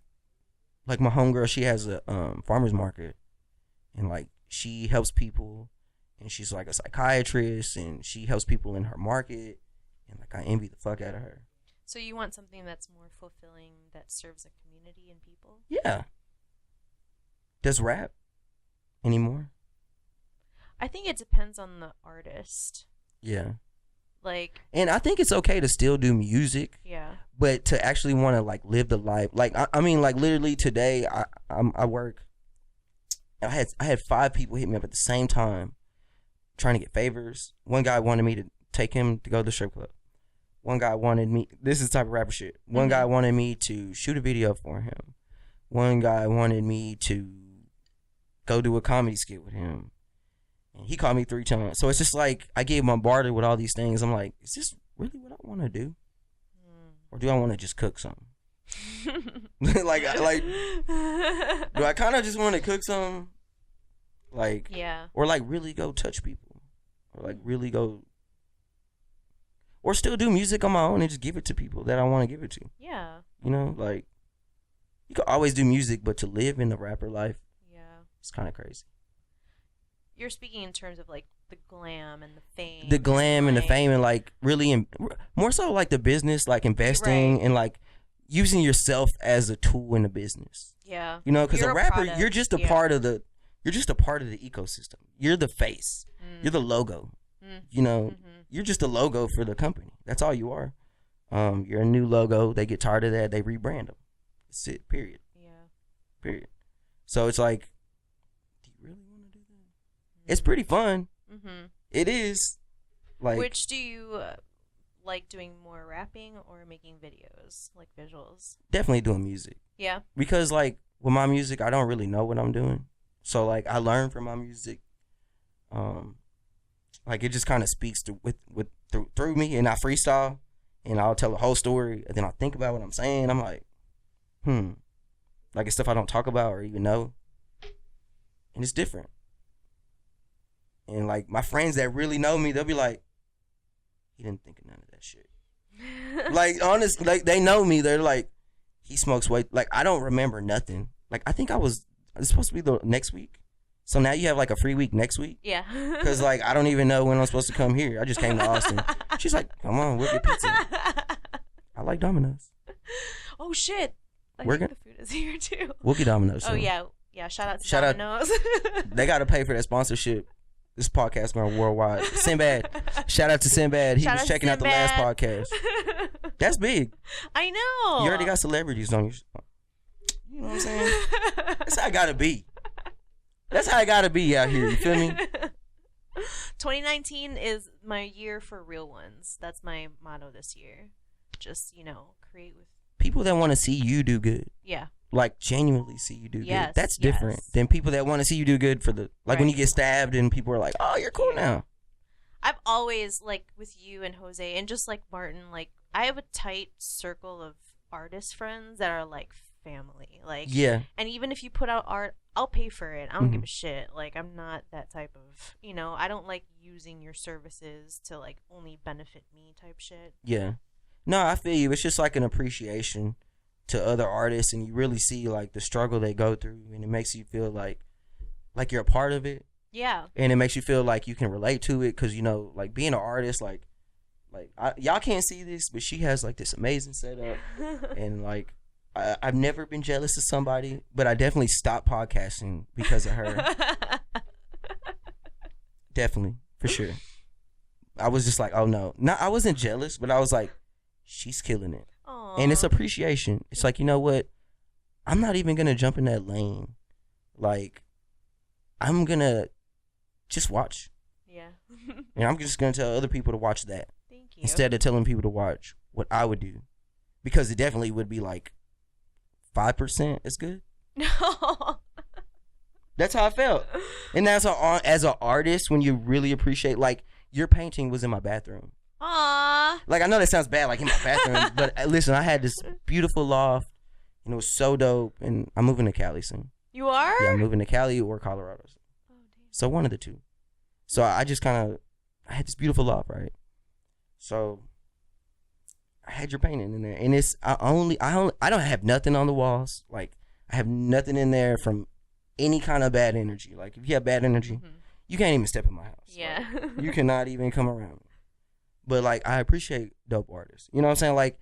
Speaker 1: my homegirl. She has a farmer's market, and like she helps people, and she's like a psychiatrist, and she helps people in her market, and like I envy the fuck out of her.
Speaker 2: So you want something that's more fulfilling, that serves a community and people?
Speaker 1: Yeah. Does rap anymore?
Speaker 2: I think it depends on the artist.
Speaker 1: Yeah.
Speaker 2: Like,
Speaker 1: and I think it's okay to still do music.
Speaker 2: Yeah.
Speaker 1: But to actually want to like live the life, like I mean, like literally today, I work. I had 5 people hit me up at the same time, trying to get favors. One guy wanted me to take him to go to the strip club. One guy wanted me. This is the type of rapper shit. One guy wanted me to shoot a video for him. One guy wanted me to go do a comedy skit with him. And he called me 3 times. So it's just like I get bombarded with all these things. I'm like, is this really what I want to do? Or do I want to just cook something? like do I kind of just want to cook something? Like,
Speaker 2: yeah.
Speaker 1: Or like really go touch people, or like really go, or still do music on my own and just give it to people that I want to give it to.
Speaker 2: Yeah.
Speaker 1: You know, like you could always do music, but to live in the rapper life,
Speaker 2: yeah,
Speaker 1: it's kind of crazy.
Speaker 2: You're speaking in terms of like the glam and the fame.
Speaker 1: The glam and the fame, and like really, more so like the business, like investing and like using yourself as a tool in the business.
Speaker 2: Yeah.
Speaker 1: You know, because a rapper, you're just a part of the, you're just a part of the ecosystem. You're the face. You're the logo. You know, you're just a logo for the company. That's all you are. You're a new logo. They get tired of that. They rebrand them. That's it. Period.
Speaker 2: Yeah.
Speaker 1: Period. So it's like, do you really want to do that? It's pretty fun. It is. Like,
Speaker 2: which do you like doing more, rapping or making videos, like visuals?
Speaker 1: Definitely doing music. Yeah. Because like with my music, I don't really know what I'm doing. So like I learn from my music. Like it just kind of speaks to through me, and I freestyle, and I'll tell a whole story, and then I'll think about what I'm saying. I'm like, like it's stuff I don't talk about or even know, and it's different. And like my friends that really know me, they'll be like, he didn't think of none of that shit. Like honestly, like they know me. They're like, he smokes way. Like I don't remember nothing. Like I think it's supposed to be the next week. So now you have like a free week next week? Yeah. Because like I don't even know when I'm supposed to come here. I just came to Austin. She's like, come on, we'll get pizza. I like Domino's.
Speaker 2: Oh shit. I think the food is here too.
Speaker 1: We'll get Domino's soon.
Speaker 2: Oh yeah. Yeah, shout out to Domino's.
Speaker 1: They got to pay for that sponsorship. This podcast going worldwide. Sinbad. Shout out to Sinbad. He was checking out the last podcast. That's big.
Speaker 2: I know.
Speaker 1: You already got celebrities on you. You know what I'm saying? That's how I gotta be. That's how I gotta be out here. You feel me?
Speaker 2: 2019 is my year for real ones. That's my motto this year. Just, create with
Speaker 1: people that want to see you do good. Yeah. Like genuinely see you do good. That's different than people that want to see you do good for the when you get stabbed and people are like, "Oh, you're cool now."
Speaker 2: I've always like with you and Jose and just like Martin, like I have a tight circle of artist friends that are like family. Like and even if you put out art, I'll pay for it. I don't give a shit. Like I'm not that type of, I don't like using your services to like only benefit me type shit.
Speaker 1: Yeah. No, I feel you. It's just like an appreciation to other artists, and you really see like the struggle they go through, and it makes you feel like you're a part of it. Yeah. And it makes you feel like you can relate to it, because like being an artist, like y'all can't see this, but she has like this amazing setup, and like I've never been jealous of somebody, but I definitely stopped podcasting because of her. Definitely, for sure. I was just like, oh no, I wasn't jealous, but I was like, she's killing it.
Speaker 2: Aww.
Speaker 1: And it's appreciation. It's like, you know what? I'm not even going to jump in that lane. Like, I'm going to just watch.
Speaker 2: Yeah.
Speaker 1: And I'm just going to tell other people to watch that.
Speaker 2: Thank you.
Speaker 1: Instead of telling people to watch what I would do. Because it definitely would be like 5% as good.
Speaker 2: No.
Speaker 1: That's how I felt. And that's how, as an artist, when you really appreciate, like, your painting was in my bathroom.
Speaker 2: Aww.
Speaker 1: Like, I know that sounds bad, like in my bathroom, but listen, I had this beautiful loft, and it was so dope, and I'm moving to Cali soon.
Speaker 2: You are?
Speaker 1: Yeah, I'm moving to Cali or Colorado.
Speaker 2: Oh, damn.
Speaker 1: So one of the two. So I just kind of, I had this beautiful loft, right? So I had your painting in there, and it's, I don't have nothing on the walls. Like, I have nothing in there from any kind of bad energy. Like, if you have bad energy, you can't even step in my house.
Speaker 2: Yeah.
Speaker 1: Like, you cannot even come around me. But, like, I appreciate dope artists. You know what I'm saying? Like,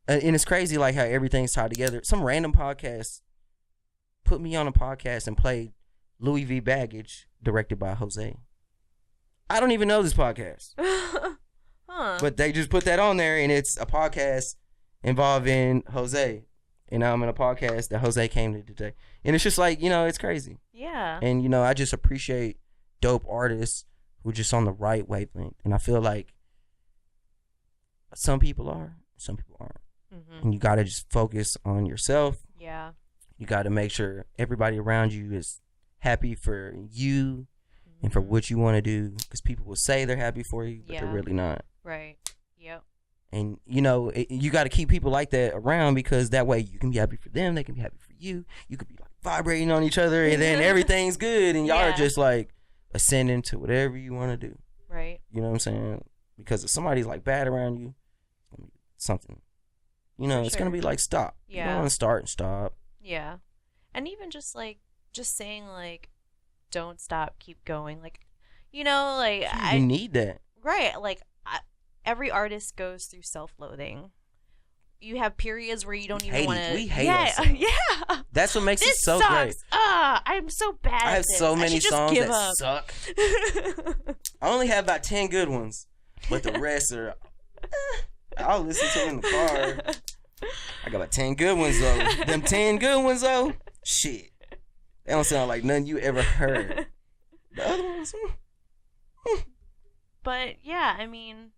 Speaker 1: and it's crazy, like, how everything's tied together. Some random podcast put me on a podcast and played Louis V. Baggage, directed by Jose. I don't even know this podcast.
Speaker 2: Huh.
Speaker 1: But they just put that on there, and it's a podcast involving Jose. And I'm in a podcast that Jose came to today. And it's just like, you know, it's crazy.
Speaker 2: Yeah.
Speaker 1: And, you know, I just appreciate dope artists who are just on the right wavelength. And I feel like some people are, some people aren't. Mm-hmm. And you got to just focus on yourself.
Speaker 2: Yeah.
Speaker 1: You got to make sure everybody around you is happy for you and for what you want to do. Because people will say they're happy for you, but they're really not.
Speaker 2: Right. Yep.
Speaker 1: And, you know, you got to keep people like that around, because that way you can be happy for them. They can be happy for you. You could be like vibrating on each other, and then everything's good. And y'all are just like ascending to whatever you want to do.
Speaker 2: Right.
Speaker 1: You know what I'm saying? Because if somebody's like bad around you, it's going to be something. You know, it's going to be like stop.
Speaker 2: Yeah.
Speaker 1: You don't want to start and stop.
Speaker 2: Yeah. And even just like, just saying like, don't stop, keep going. Like, you know, like
Speaker 1: you need that.
Speaker 2: Right. Like, every artist goes through self-loathing. You have periods where you don't even want to.
Speaker 1: We hate ourselves.
Speaker 2: Yeah.
Speaker 1: That's what makes it so
Speaker 2: sucks.
Speaker 1: great.
Speaker 2: I'm so bad.
Speaker 1: I have so many songs that
Speaker 2: up.
Speaker 1: suck. I only have about 10 good ones, but the rest are. I'll listen to in the car. I got about 10 good ones though. Them 10 good ones though, shit. They don't sound like none you ever heard. The other ones.
Speaker 2: But yeah, I mean,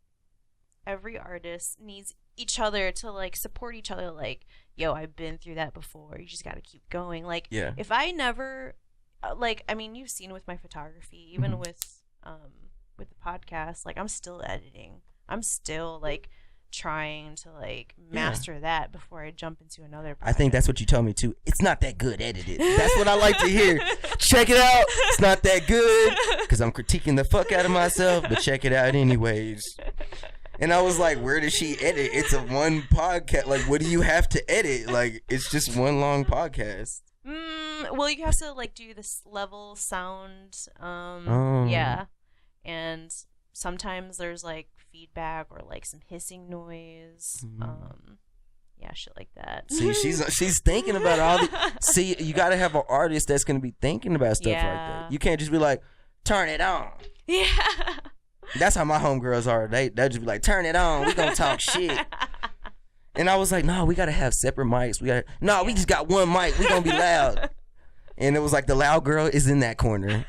Speaker 2: every artist needs each other to like support each other. Like, yo, I've been through that before. You just got to keep going. Like, if I never, like, I mean, you've seen with my photography, even with the podcast. Like, I'm still editing. I'm still like trying to like master that before I jump into another project.
Speaker 1: I think that's what you told me too. It's not that good edited. That's what I like to hear. Check it out. It's not that good, because I'm critiquing the fuck out of myself, but check it out anyways. And I was like, where does she edit? It's a one podcast. Like, what do you have to edit? Like, it's just one long podcast.
Speaker 2: Well, you have to like do this level sound. Yeah. And sometimes there's like feedback or like some hissing noise. Yeah, shit like that.
Speaker 1: See, she's thinking about all the. See, you got to have an artist that's gonna be thinking about stuff like that. You can't just be like, turn it on.
Speaker 2: Yeah.
Speaker 1: That's how my homegirls are. They just be like, turn it on. We gonna talk shit. And I was like, no, we gotta have separate mics. We just got one mic. We gonna be loud. And it was like the loud girl is in that corner.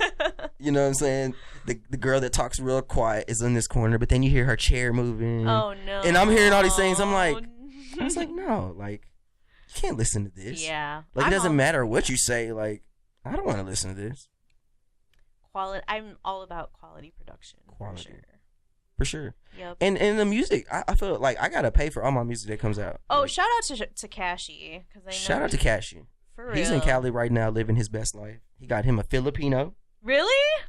Speaker 1: You know what I'm saying? The girl that talks real quiet is in this corner, but then you hear her chair moving.
Speaker 2: Oh no.
Speaker 1: And I'm hearing all these things. I was like, no, like, you can't listen to this.
Speaker 2: Yeah.
Speaker 1: Like, it doesn't matter what you say. Like, I don't want to listen to this.
Speaker 2: I'm all about quality production.
Speaker 1: For sure.
Speaker 2: Yep.
Speaker 1: And the music, I feel like I gotta pay for all my music that comes out.
Speaker 2: Oh,
Speaker 1: like,
Speaker 2: shout out to Cashy,
Speaker 1: shout out to Cashy.
Speaker 2: For real.
Speaker 1: He's in Cali right now, living his best life. He got him a Filipino.
Speaker 2: Really?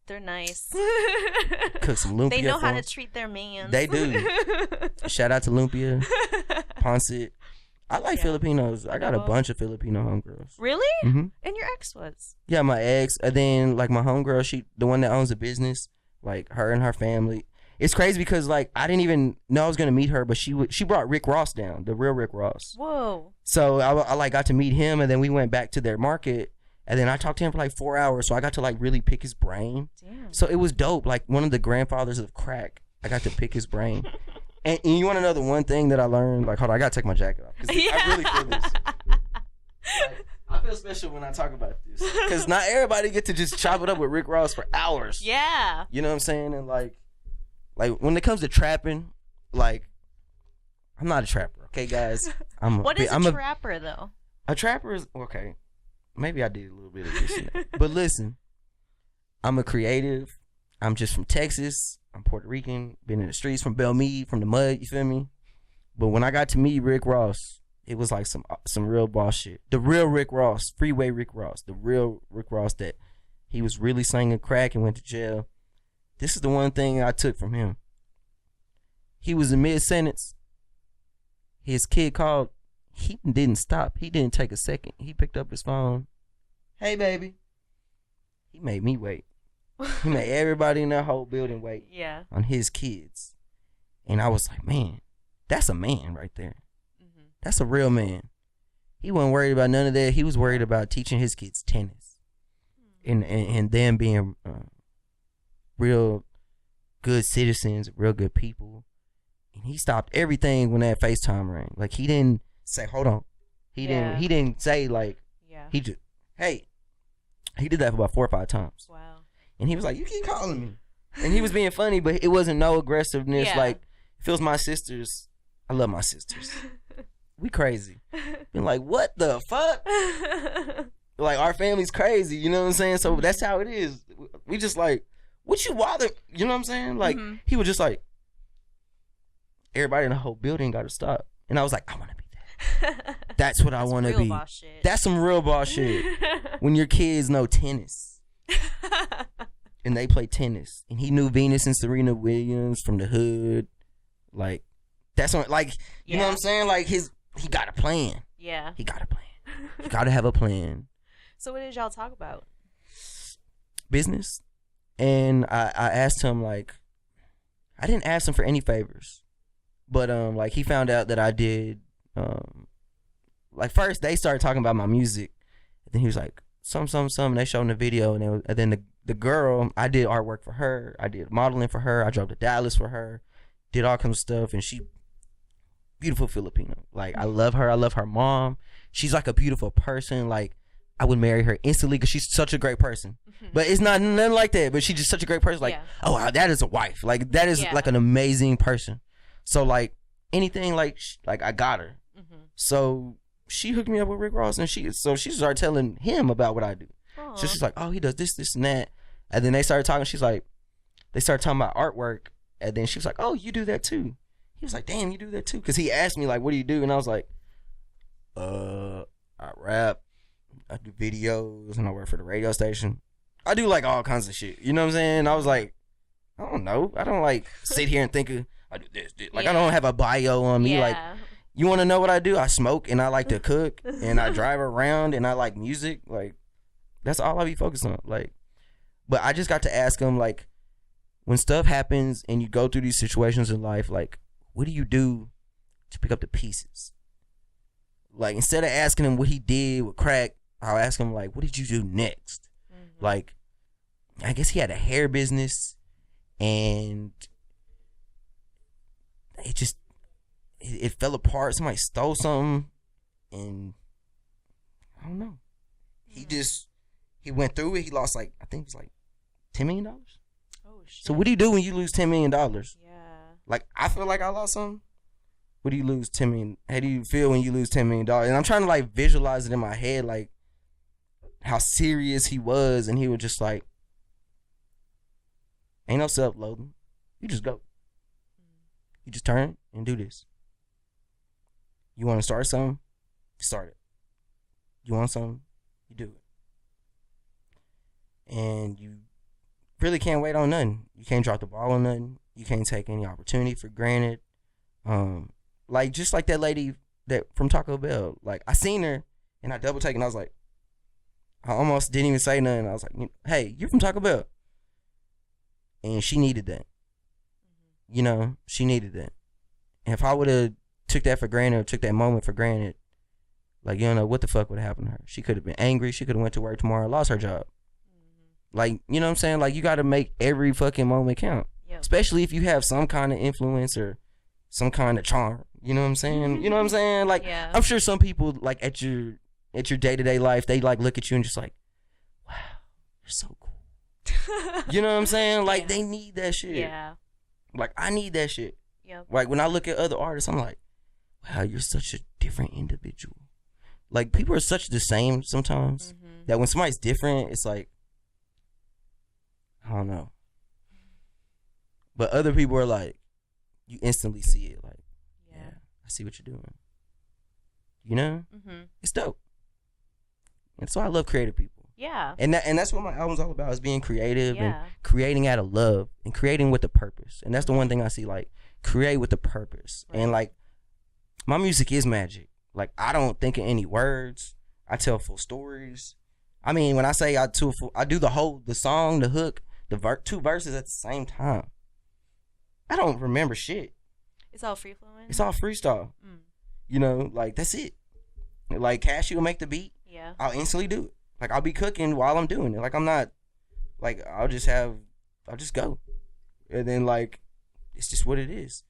Speaker 2: They're nice.
Speaker 1: Cook some lumpia.
Speaker 2: They know how to treat their man.
Speaker 1: They do. Shout out to lumpia, Ponce. I like Filipinos. I got a bunch of Filipino homegirls.
Speaker 2: Really?
Speaker 1: Mm-hmm.
Speaker 2: And your ex was?
Speaker 1: Yeah, my ex. And then, like, my homegirl, the one that owns a business, like, her and her family. It's crazy because, like, I didn't even know I was going to meet her, but she brought Rick Ross down, the real Rick Ross.
Speaker 2: Whoa.
Speaker 1: So I like, got to meet him, and then we went back to their market, and then I talked to him for, like, 4 hours, so I got to, like, really pick his brain.
Speaker 2: Damn.
Speaker 1: So it was dope. Like, one of the grandfathers of crack, I got to pick his brain. And you want to know the one thing that I learned? Like, hold on, I gotta take my jacket off because I really feel this. Like, I feel special when I talk about this because not everybody get to just chop it up with Rick Ross for hours.
Speaker 2: Yeah.
Speaker 1: You know what I'm saying? And like when it comes to trapping, like I'm not a trapper, okay, guys.
Speaker 2: What is a trapper though?
Speaker 1: A trapper is okay. Maybe I did a little bit of this and that. But listen, I'm a creative. I'm just from Texas. I'm Puerto Rican. Been in the streets from Bellmead, from the mud. You feel me? But when I got to meet Rick Ross, it was like some real boss shit. The real Rick Ross, Freeway Rick Ross, the real Rick Ross that he was really slinging crack and went to jail. This is the one thing I took from him. He was in mid-sentence. His kid called. He didn't stop. He didn't take a second. He picked up his phone. Hey, baby. He made me wait. He made everybody in that whole building wait on his kids. And I was like, man, that's a man right there. Mm-hmm. That's a real man. He wasn't worried about none of that. He was worried about teaching his kids tennis. Mm-hmm. And them being real good citizens, real good people. And he stopped everything when that FaceTime rang. Like, he didn't say, hold on. He didn't say, like, he just, hey. He did that for about 4 or 5 times. Wow. And he was like, you keep calling me. And he was being funny, but it wasn't no aggressiveness. Yeah. Like, if it was my sisters, I love my sisters. We crazy. Been like, what the fuck? Like, our family's crazy, you know what I'm saying? So that's how it is. We just like, what you bother? You know what I'm saying? Like, he was just like, everybody in the whole building got to stop. And I was like, I want to be that. That's what I want to be. That's some real boss shit. When your kids know tennis. And they play tennis. And he knew Venus and Serena Williams from the hood. Like, that's what, like, you know what I'm saying? Like, he got a plan. Yeah. He got a plan. You got to have a plan.
Speaker 2: So what did y'all talk about?
Speaker 1: Business. And I asked him, like, I didn't ask him for any favors. But, like, he found out that I did, like, first they started talking about my music. And then he was like, some. They showed him the video. And then the girl, I did artwork for her. I did modeling for her. I drove to Dallas for her. Did all kinds of stuff. And she, beautiful Filipino. Like, I love her. I love her mom. She's like a beautiful person. Like, I would marry her instantly because she's such a great person. Mm-hmm. But it's not nothing like that. But she's just such a great person. Like, oh, wow, that is a wife. Like, that is like an amazing person. So, like, anything, like I got her. Mm-hmm. So she hooked me up with Rick Ross, and she started telling him about what I do. Aww. So she's like, oh, he does this, and that. And then they started talking. She's like, they started talking about artwork, and then she was like, oh, you do that too. He was like, damn, you do that too. Because he asked me, like, what do you do? And I was like, I rap, I do videos, and I work for the radio station. I do, like, all kinds of shit. You know what I'm saying? I was like, I don't know. I don't, like, sit here and think of, I do this. Like, I don't have a bio on me. Like, you want to know what I do? I smoke, and I like to cook, and I drive around, and I like music. Like, that's all I be focused on. Like, but I just got to ask him, like, when stuff happens and you go through these situations in life, like, what do you do to pick up the pieces? Like, instead of asking him what he did with crack, I'll ask him, like, what did you do next? Mm-hmm. Like, I guess he had a hair business, and it fell apart. Somebody stole something, and I don't know. He went through it. He lost, like, I think it was like $10 million. Oh shit! So what do you do when you lose $10 million? Yeah. Like, I feel like I lost something. What do you lose $10 million? How do you feel when you lose $10 million? And I'm trying to, like, visualize it in my head, like, how serious he was, and he was just like, ain't no self-loathing. You just go. You just turn and do this. You want to start something? Start it. You want something? You do it. And you really can't wait on nothing. You can't drop the ball on nothing. You can't take any opportunity for granted. Like, just like that lady that from Taco Bell. Like, I seen her, and I double take, and I was like, I almost didn't even say nothing. I was like, hey, you're from Taco Bell. And she needed that. You know, she needed that. And if I would have took that for granted, or took that moment for granted, like, you don't know what the fuck would have happened to her. She could have been angry. She could have went to work tomorrow and lost her job. Mm-hmm. Like, you know what I'm saying? Like, you got to make every fucking moment count. Yep. Especially if you have some kind of influence or some kind of charm. You know what I'm saying? You know what I'm saying? Like,
Speaker 2: yeah.
Speaker 1: I'm sure some people, like, at your day-to-day life, they, like, look at you and just like, wow, you're so cool. You know what I'm saying? Like, they need that shit.
Speaker 2: Yeah.
Speaker 1: Like, I need that shit.
Speaker 2: Yep.
Speaker 1: Like, when I look at other artists, I'm like, wow, you're such a different individual. Like, people are such the same sometimes that when somebody's different, it's like, I don't know. But other people are like, you instantly see it. Like, yeah, I see what you're doing. You know? It's dope. And so I love creative people.
Speaker 2: Yeah.
Speaker 1: And that's what my album's all about, is being creative and creating out of love and creating with a purpose. And that's the one thing I see, like, create with a purpose. Right. And, like, my music is magic. Like, I don't think of any words. I tell full stories. I mean, when I say I do the song, the hook, two verses at the same time. I don't remember shit.
Speaker 2: It's all free flowing.
Speaker 1: It's all freestyle. You know, like, that's it. Like, Cassie will make the beat.
Speaker 2: Yeah.
Speaker 1: I'll instantly do it. Like, I'll be cooking while I'm doing it. Like, I'm not, like, I'll just go. And then, like, it's just what it is.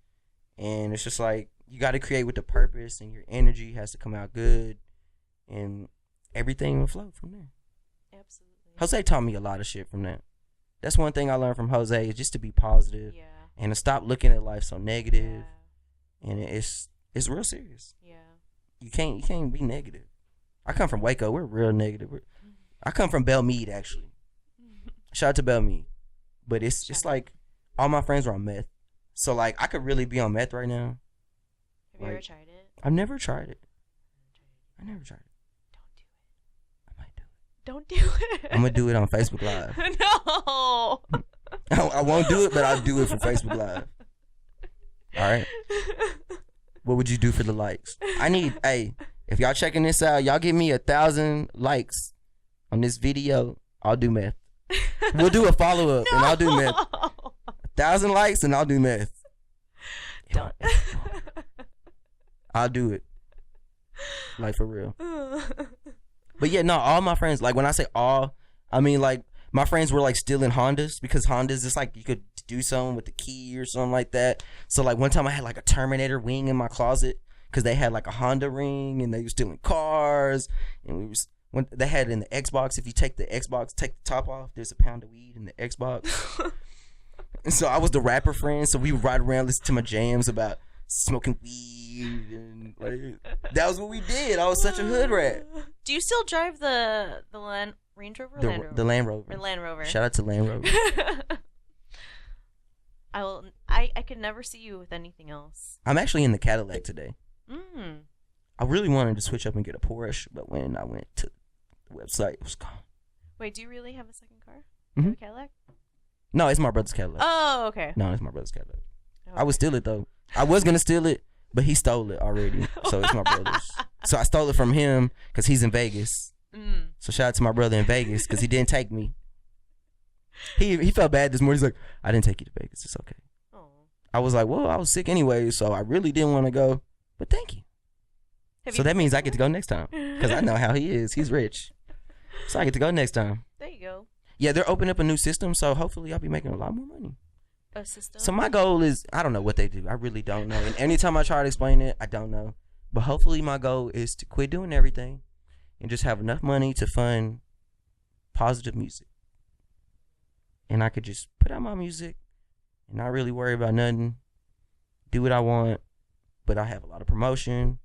Speaker 1: And it's just like, you got to create with the purpose, and your energy has to come out good, and everything will flow from there.
Speaker 2: Absolutely.
Speaker 1: Jose taught me a lot of shit from that. That's one thing I learned from Jose, is just to be positive. Yeah. And to stop looking at life so negative. Yeah. And it's real serious. Yeah. You can't be negative. I come from Waco. We're real negative. I come from Bellmead, actually. Shout out to Bellmead. But it's like, all my friends are on meth. So, like, I could really be on meth right now.
Speaker 2: Have you ever tried it?
Speaker 1: I've never tried it. I never tried it.
Speaker 2: Don't do it.
Speaker 1: I might do it.
Speaker 2: Don't do it.
Speaker 1: I'm going to do it on Facebook Live.
Speaker 2: No.
Speaker 1: I won't do it, but I'll do it for Facebook Live. All right? What would you do for the likes? If y'all checking this out, y'all give me 1,000 likes on this video, I'll do meth. We'll do a follow-up, and I'll do meth. 1,000 likes, and I'll do meth.
Speaker 2: Don't.
Speaker 1: I'll do it. Like, for real. But yeah, no, all my friends, like, when I say all, I mean, like, my friends were, like, still in Hondas, because Hondas, it's like you could do something with the key or something like that. So, like, one time I had, like, a Terminator wing in my closet, because they had, like, a Honda ring, and they were stealing cars, and when they had it in the Xbox. If you take the Xbox, take the top off, there's a pound of weed in the Xbox. And so I was the rapper friend, so we would ride around, listen to my jams about smoking weed, and, like, that was what we did. I was such a hood rat.
Speaker 2: Do you still drive the Range Rover?
Speaker 1: Land Rover? The Land Rover.
Speaker 2: Or Land Rover.
Speaker 1: Shout out to Land Rover.
Speaker 2: I could never see you with anything else.
Speaker 1: I'm actually in the Cadillac today. I really wanted to switch up and get a Porsche, but when I went to the website, it was gone.
Speaker 2: Wait, do you really have a second car? You have a Cadillac?
Speaker 1: No, it's my brother's Cadillac.
Speaker 2: Oh, okay.
Speaker 1: No, it's my brother's Cadillac. Okay. I would steal it, though. I was going to steal it, but he stole it already. So it's my brother's. So I stole it from him because he's in Vegas. So shout out to my brother in Vegas because he didn't take me. He felt bad this morning. He's like, I didn't take you to Vegas. It's okay. Aww. I was like, well, I was sick anyway, so I really didn't want to go. But thank you. So that means I get to go next time because I know how he is. He's rich. So I get to go next time.
Speaker 2: There you go.
Speaker 1: Yeah, they're opening up a new system, so hopefully I'll be making a lot more money.
Speaker 2: A system?
Speaker 1: So my goal is, I don't know what they do. I really don't know. And anytime I try to explain it, I don't know. But hopefully my goal is to quit doing everything and just have enough money to fund positive music. And I could just put out my music and not really worry about nothing. Do what I want, but I have a lot of promotion.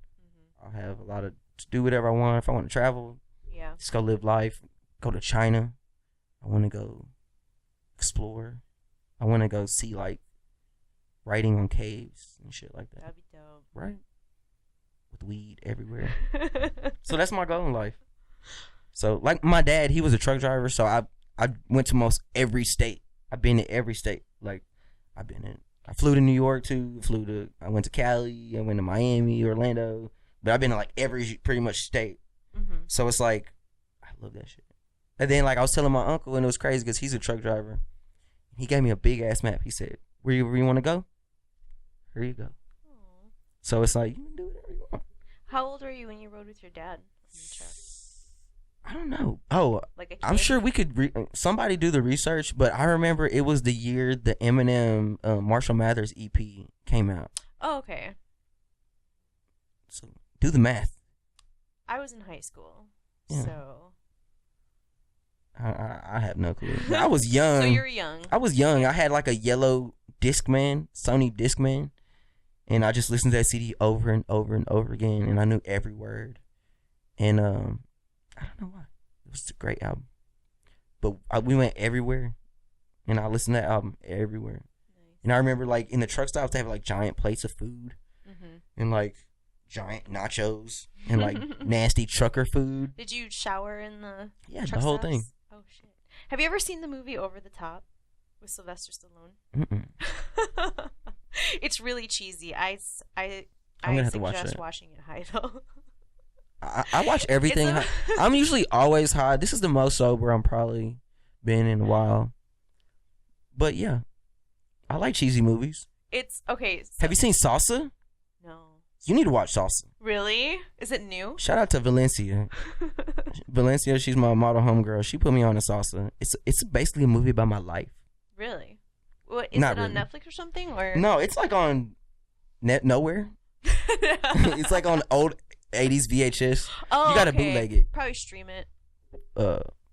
Speaker 1: I'll have a lot of, to do whatever I want. If I want to travel, just go live life. Go to China. I want to go explore. I want to go see, like, writing on caves and shit like that.
Speaker 2: That'd be dope.
Speaker 1: Right? With weed everywhere. So that's my goal in life. So, like, my dad, he was a truck driver, so I went to most every state. I've been to every state. Like, I flew to New York, too. I went to Cali. I went to Miami, Orlando. But I've been to, like, every pretty much state. So it's like, I love that shit. And then, like, I was telling my uncle, and it was crazy because he's a truck driver. He gave me a big-ass map. He said, wherever you want to go, here you go. Aww. So it's like, you can do whatever you want.
Speaker 2: How old were you when you rode with your dad on the truck?
Speaker 1: I don't know. Oh,
Speaker 2: like a kid?
Speaker 1: I'm sure we could somebody do the research, but I remember it was the year the Eminem Marshall Mathers EP came out.
Speaker 2: Oh, okay.
Speaker 1: So do the math.
Speaker 2: I was in high school, so
Speaker 1: I have no clue. I was young.
Speaker 2: So you're young.
Speaker 1: I was young. I had like a yellow Discman, Sony Discman, and I just listened to that CD over and over and over again, and I knew every word. And I don't know why. It was a great album. But we went everywhere, and I listened to that album everywhere. Nice. And I remember, like, in the truck stops, they have, like, giant plates of food, and, like, giant nachos, and, like, nasty trucker food.
Speaker 2: Did you shower in the
Speaker 1: the whole thing.
Speaker 2: Oh, shit. Have you ever seen the movie Over the Top with Sylvester Stallone? It's really cheesy. I suggest watching it high, though.
Speaker 1: I watch everything. I'm usually always high. This is the most sober I'm probably been in a while. But yeah, I like cheesy movies.
Speaker 2: It's okay. So
Speaker 1: have you seen Salsa?
Speaker 2: No.
Speaker 1: You need to watch Salsa.
Speaker 2: Really? Is it new?
Speaker 1: Shout out to Valencia. Valencia, she's my model homegirl. She put me on a Salsa. It's basically a movie about my life.
Speaker 2: Really? What, is it on Netflix or something? Or
Speaker 1: no, it's like on nowhere. It's like on old 80s VHS.
Speaker 2: Oh,
Speaker 1: you gotta bootleg it.
Speaker 2: Probably stream it.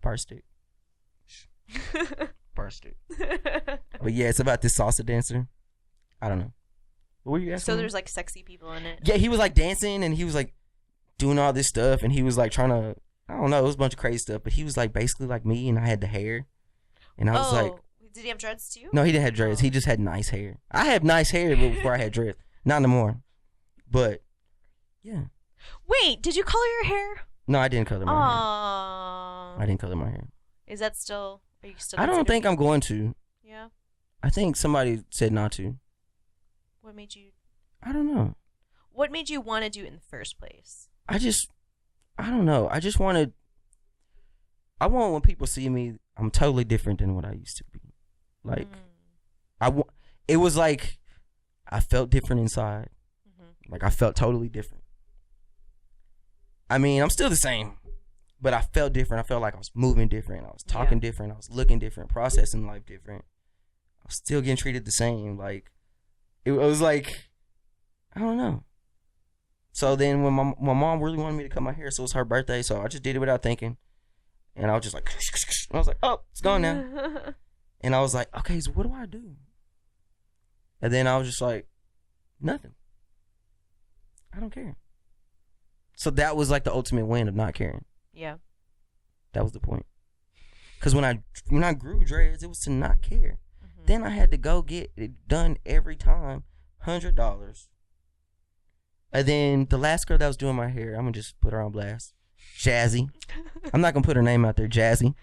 Speaker 1: Parstick. Parstick. But yeah, it's about this salsa dancer. I don't know. What were you asking?
Speaker 2: So there's like sexy people in it.
Speaker 1: Yeah, he was like dancing and he was like doing all this stuff and he was like trying to, I don't know, it was a bunch of crazy stuff. But he was like basically like me and I had the hair. And I was like,
Speaker 2: did he have dreads too?
Speaker 1: No, he didn't have dreads. He just had nice hair. I had nice hair before I had dreads. Not no more. But yeah.
Speaker 2: Wait, did you color your hair?
Speaker 1: No, I didn't color my hair. I didn't color my hair.
Speaker 2: Is that still? Are you still?
Speaker 1: I don't think I'm going to.
Speaker 2: Yeah.
Speaker 1: I think somebody said not to.
Speaker 2: What made you?
Speaker 1: I don't know.
Speaker 2: What made you want to do it in the first place?
Speaker 1: I don't know. I want when people see me, I'm totally different than what I used to be. Like, it was like I felt different inside. Like I felt totally different. I mean, I'm still the same, but I felt different. I felt like I was moving different. I was talking different. I was looking different, processing life different. I was still getting treated the same. Like, it was like, I don't know. So then when my mom really wanted me to cut my hair, so it was her birthday, so I just did it without thinking. And I was just like, I was like, oh, it's gone now. And I was like, okay, so what do I do? And then I was just like, nothing. I don't care. So that was like the ultimate win of not caring.
Speaker 2: Yeah.
Speaker 1: That was the point. Because when I grew dreads, it was to not care. Then I had to go get it done every time, $100. And then the last girl that was doing my hair, I'm going to just put her on blast. Jazzy. I'm not going to put her name out there, Jazzy.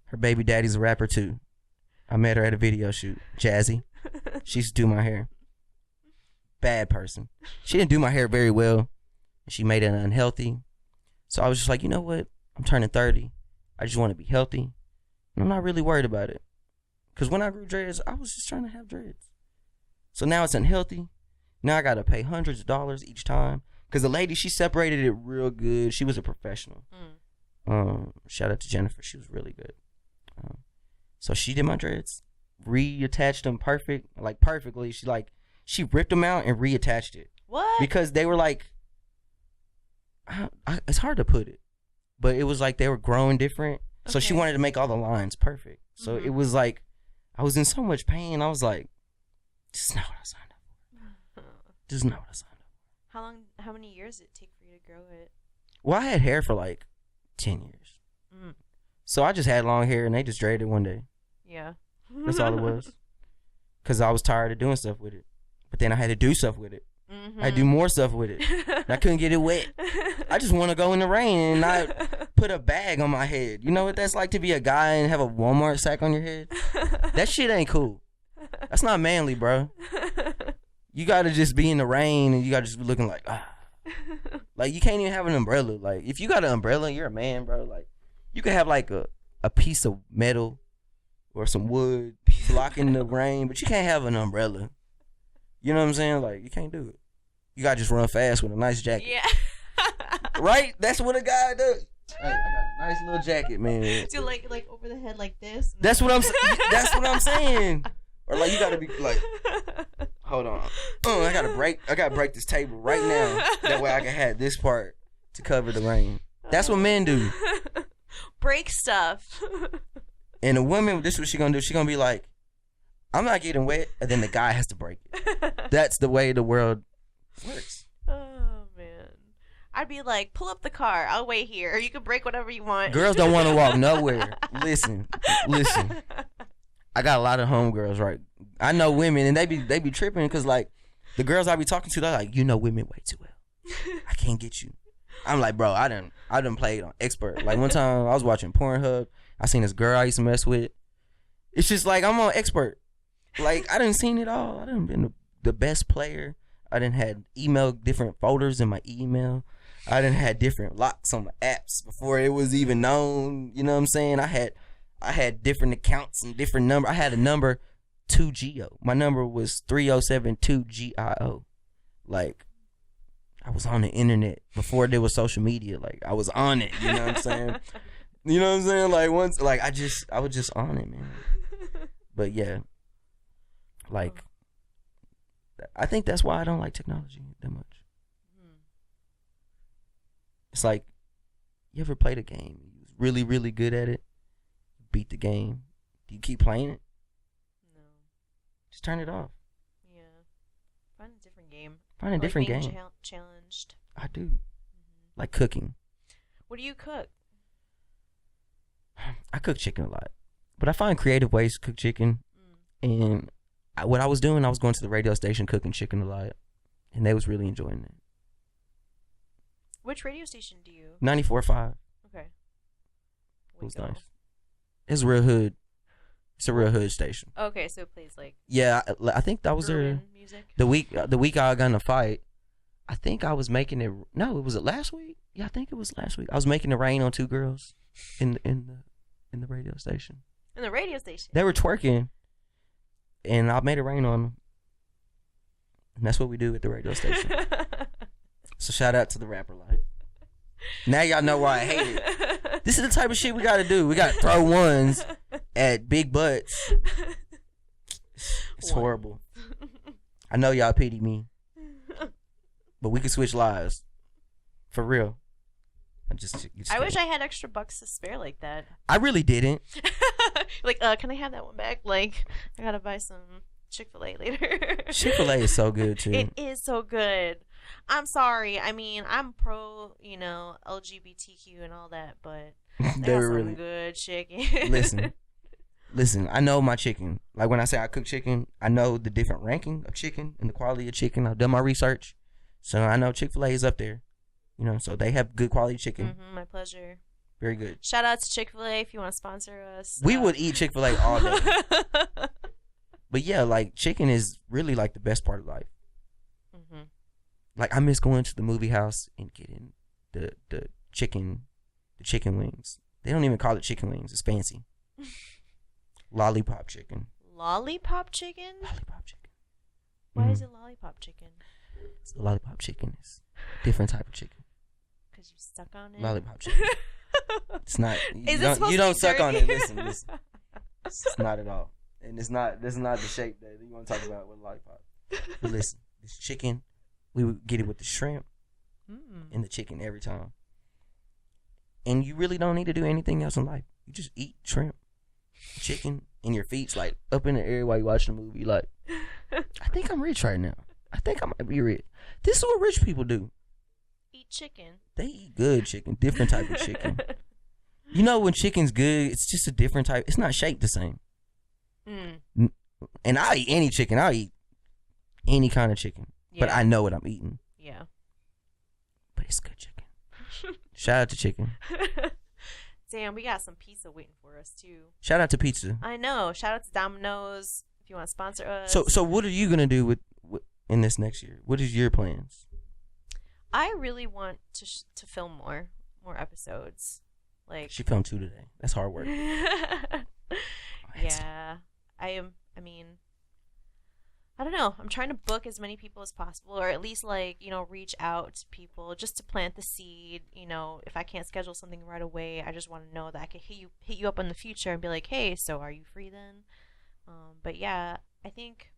Speaker 1: Her baby daddy's a rapper too. I met her at a video shoot. Jazzy. She used to do my hair. Bad person. She didn't do my hair very well. She made it unhealthy. So I was just like, you know what? I'm turning 30. I just want to be healthy. And I'm not really worried about it. Because when I grew dreads, I was just trying to have dreads. So now it's unhealthy. Now I got to pay hundreds of dollars each time. Because the lady, she separated it real good. She was a professional. Shout out to Jennifer. She was really good. So she did my dreads. Reattached them perfectly. She ripped them out and reattached it.
Speaker 2: What?
Speaker 1: Because they were like, it's hard to put it, but it was like they were growing different. Okay. So she wanted to make all the lines perfect. So it was like, I was in so much pain. I was like, this is not what I signed up for. This is not what I signed up for.
Speaker 2: How many years did it take for you to grow it?
Speaker 1: Well, I had hair for like 10 years. So I just had long hair and they just dreaded it one day.
Speaker 2: Yeah.
Speaker 1: That's all it was. Because I was tired of doing stuff with it. But then I had to do stuff with it. I had to do more stuff with it. And I couldn't get it wet. I just want to go in the rain and not put a bag on my head. You know what that's like to be a guy and have a Walmart sack on your head? That shit ain't cool. That's not manly, bro. You got to just be in the rain and you got to just be looking like, Like, you can't even have an umbrella. Like, if you got an umbrella, you're a man, bro. Like, you could have like a piece of metal or some wood blocking the rain, but you can't have an umbrella. You know what I'm saying? Like, you can't do it. You gotta just run fast with a nice jacket.
Speaker 2: Yeah.
Speaker 1: Right? That's what a guy does. Hey, I got a nice little jacket, man.
Speaker 2: So like over the head like this.
Speaker 1: That's what I'm saying. Or like you gotta be like, Hold on. I gotta break this table right now. That way I can have this part to cover the rain. That's what men do.
Speaker 2: Break stuff.
Speaker 1: And a woman, this is what she gonna do. She gonna be like, I'm not getting wet, and then the guy has to break it. That's the way the world works.
Speaker 2: Oh man, I'd be like, pull up the car. I'll wait here. Or you can break whatever you want.
Speaker 1: Girls don't want to walk nowhere. Listen. I got a lot of homegirls, right? I know women, and they be tripping because like the girls I be talking to, they're like, you know women way too well. I can't get you. I'm like, bro, I done played on expert. Like one time I was watching Pornhub, I seen this girl I used to mess with. It's just like I'm on expert. Like I done seen it all. I done been the best player. I done had different folders in my email. I done had different locks on my apps before it was even known. You know what I'm saying? I had different accounts and different number. I had a number 2GO. My number was 3072GIO. Like I was on the internet before there was social media. Like I was on it. You know what I'm saying? You know what I'm saying? Like once, like I was just on it, man. But yeah, like I think that's why I don't like technology that much. It's like, you ever played a game? You was really, really good at it. Beat the game. Do you keep playing it? No. Just turn it off.
Speaker 2: Yeah. Find a different game.
Speaker 1: Find a different game.
Speaker 2: Challenged.
Speaker 1: I do. Like cooking.
Speaker 2: What do you cook?
Speaker 1: I cook chicken a lot. But I find creative ways to cook chicken. And what I was doing, I was going to the radio station cooking chicken a lot. And they was really enjoying it.
Speaker 2: Which radio station do you?
Speaker 1: 94.5.
Speaker 2: Okay.
Speaker 1: It was nice. It's real hood. It's a real hood station.
Speaker 2: Okay, so it plays like.
Speaker 1: Yeah, I think that was their
Speaker 2: music.
Speaker 1: The week I got in a fight. I think I was making it. No, was it last week? Yeah, I think it was last week. I was making it rain on two girls in the radio station.
Speaker 2: In the radio station.
Speaker 1: They were twerking, and I made it rain on them. And that's what we do at the radio station. So shout out to the rapper life. Now y'all know why I hate it. This is the type of shit we gotta do. We gotta throw ones at big butts. It's horrible. I know y'all pity me, but we can switch lives. For real.
Speaker 2: I wish I had extra bucks to spare like that.
Speaker 1: I really didn't.
Speaker 2: Like, can I have that one back? Like, I gotta buy some Chick-fil-A later.
Speaker 1: Chick-fil-A is so good too.
Speaker 2: It is so good. I'm sorry. I mean, I'm pro, LGBTQ and all that, but they got some really good chicken.
Speaker 1: Listen. I know my chicken. Like when I say I cook chicken, I know the different ranking of chicken and the quality of chicken. I've done my research, so I know Chick-fil-A is up there. So they have good quality chicken.
Speaker 2: My pleasure.
Speaker 1: Very good.
Speaker 2: Shout out to Chick-fil-A if you want to sponsor us.
Speaker 1: We would eat Chick-fil-A all day. But yeah, like chicken is really like the best part of life. Like I miss going to the movie house and getting the chicken wings. They don't even call it chicken wings. It's fancy. Lollipop chicken.
Speaker 2: Lollipop chicken?
Speaker 1: Lollipop chicken.
Speaker 2: Why is it lollipop chicken?
Speaker 1: So lollipop chicken is a different type of chicken.
Speaker 2: Because you stuck on it?
Speaker 1: Lollipop chicken. It's not. You don't suck on it. Listen. It's not at all. And this is not the shape that you want to talk about with lollipop. But listen, this chicken, we would get it with the shrimp and the chicken every time. And you really don't need to do anything else in life. You just eat shrimp, chicken, and your feet's like up in the air while you watch the movie. Like, I think I'm rich right now. I think I might be rich. This is what rich people do.
Speaker 2: Eat chicken.
Speaker 1: They eat good chicken, different type of chicken. When chicken's good, it's just a different type. It's not shaped the same. And I'll eat any chicken. I'll eat any kind of chicken. Yeah. But I know what I'm eating.
Speaker 2: Yeah.
Speaker 1: But it's good chicken. Shout out to chicken.
Speaker 2: Damn, we got some pizza waiting for us too.
Speaker 1: Shout out to pizza.
Speaker 2: I know. Shout out to Domino's if you want to sponsor us.
Speaker 1: So what are you gonna do with in this next year? What is your plans?
Speaker 2: I really want to film more episodes. Like
Speaker 1: she filmed 2 today. That's hard work.
Speaker 2: Yeah, I mean, I don't know. I'm trying to book as many people as possible, or at least reach out to people just to plant the seed. If I can't schedule something right away, I just want to know that I can hit you up in the future and be like, hey, so are you free then? But yeah, I think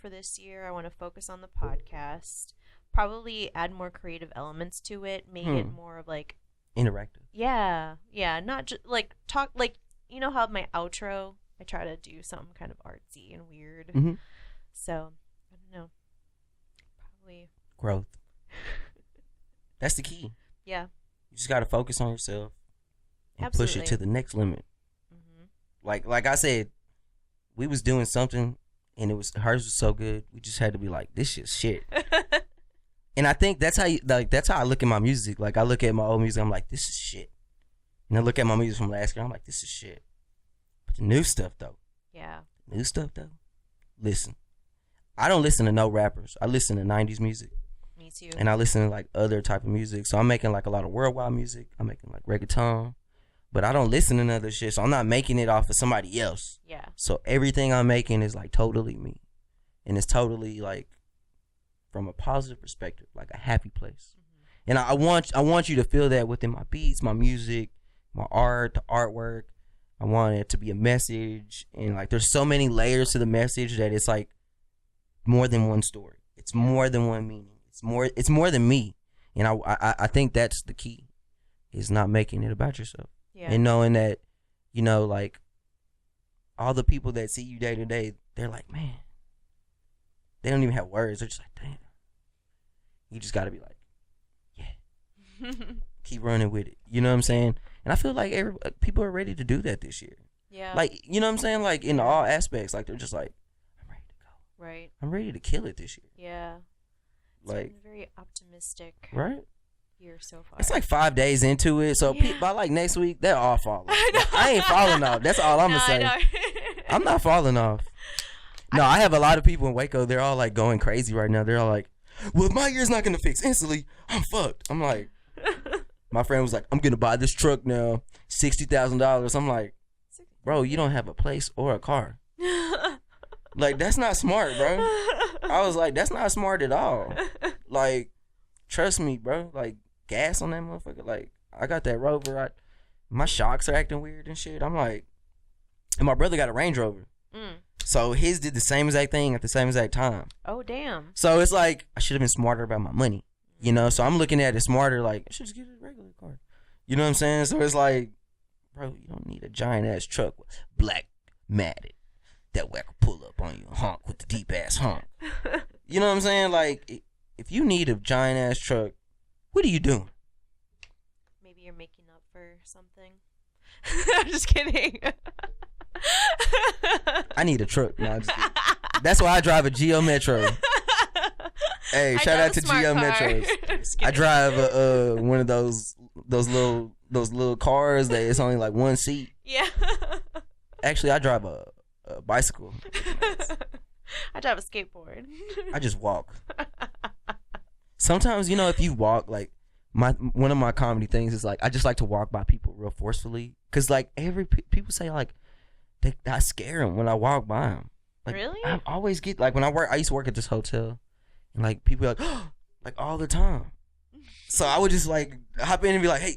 Speaker 2: for this year. I want to focus on the podcast. Probably add more creative elements to it. Make it more of like
Speaker 1: interactive.
Speaker 2: Yeah. Not just like talk like you know how my outro. I try to do something kind of artsy and weird. Mm-hmm. So I don't know. Probably
Speaker 1: growth. That's the key.
Speaker 2: Yeah. You
Speaker 1: just got to focus on yourself and push it to the next limit. Mm-hmm. Like I said, we was doing something and hers was so good. We just had to be like, this shit's shit. And I think that's how I look at my music. Like I look at my old music, I'm like, this is shit. And I look at my music from last year, I'm like, this is shit. But the new stuff though.
Speaker 2: Yeah.
Speaker 1: Listen. I don't listen to no rappers. I listen to 90s music.
Speaker 2: Me too.
Speaker 1: And I listen to like other type of music. So I'm making like a lot of worldwide music. I'm making like reggaeton. But I don't listen to other shit. So I'm not making it off of somebody else.
Speaker 2: Yeah.
Speaker 1: So everything I'm making is like totally me. And it's totally like from a positive perspective, like a happy place. Mm-hmm. And I want you to feel that within my beats, my music, my art, the artwork. I want it to be a message. And like there's so many layers to the message that it's like more than one story. It's more than one meaning. It's more than me. And I think that's the key, is not making it about yourself. Yeah. And knowing that, you know, like all the people that see you day to day, they're like, man, they don't even have words. They're just like, damn. You just got to be like, yeah, keep running with it. You know what I'm saying? And I feel like people are ready to do that this year.
Speaker 2: Yeah.
Speaker 1: Like, you know what I'm saying? Like in all aspects, like they're just like, I'm ready to go.
Speaker 2: Right.
Speaker 1: I'm ready to kill it this year.
Speaker 2: Yeah. It's
Speaker 1: like
Speaker 2: been very optimistic.
Speaker 1: Right.
Speaker 2: Year so far.
Speaker 1: It's like 5 days into it, so by like next week, they're all falling. I ain't falling off. That's all I'm gonna say. I'm not falling off. No, I have a lot of people in Waco. They're all like going crazy right now. They're all like, "Well, if my year's not gonna fix instantly, I'm fucked." I'm like, my friend was like, "I'm gonna buy this truck now, $60,000." I'm like, bro, you don't have a place or a car. Like that's not smart, bro. I was like, that's not smart at all. Like, trust me, bro. Like, gas on that motherfucker. Like, I got that Rover. My shocks are acting weird and shit. I'm like, and my brother got a Range Rover. So his did the same exact thing at the same exact time.
Speaker 2: Oh, damn.
Speaker 1: So it's like, I should have been smarter about my money. You know? So I'm looking at it smarter, like, I should just get a regular car. You know what I'm saying? So it's like, bro, you don't need a giant ass truck with black matted. That way I can pull up on you and honk with the deep ass honk. You know what I'm saying? Like, if you need a giant ass truck, what are you doing?
Speaker 2: Maybe you're making up for something. I'm just kidding.
Speaker 1: I need a truck. No, I'm just kidding. That's why I drive a Geo Metro. Hey, shout out to Geo Metros. I drive one of those little cars that it's only like one seat.
Speaker 2: Yeah.
Speaker 1: Actually, I drive a bicycle.
Speaker 2: I drive a skateboard.
Speaker 1: I just walk. Sometimes, you know, if you walk, like one of my comedy things is like I just like to walk by people real forcefully, cause like people say like I scare them when I walk by them. Like,
Speaker 2: really?
Speaker 1: I always get like when I used to work at this hotel, and like people are like, oh, like all the time. So I would just like hop in and be like, hey,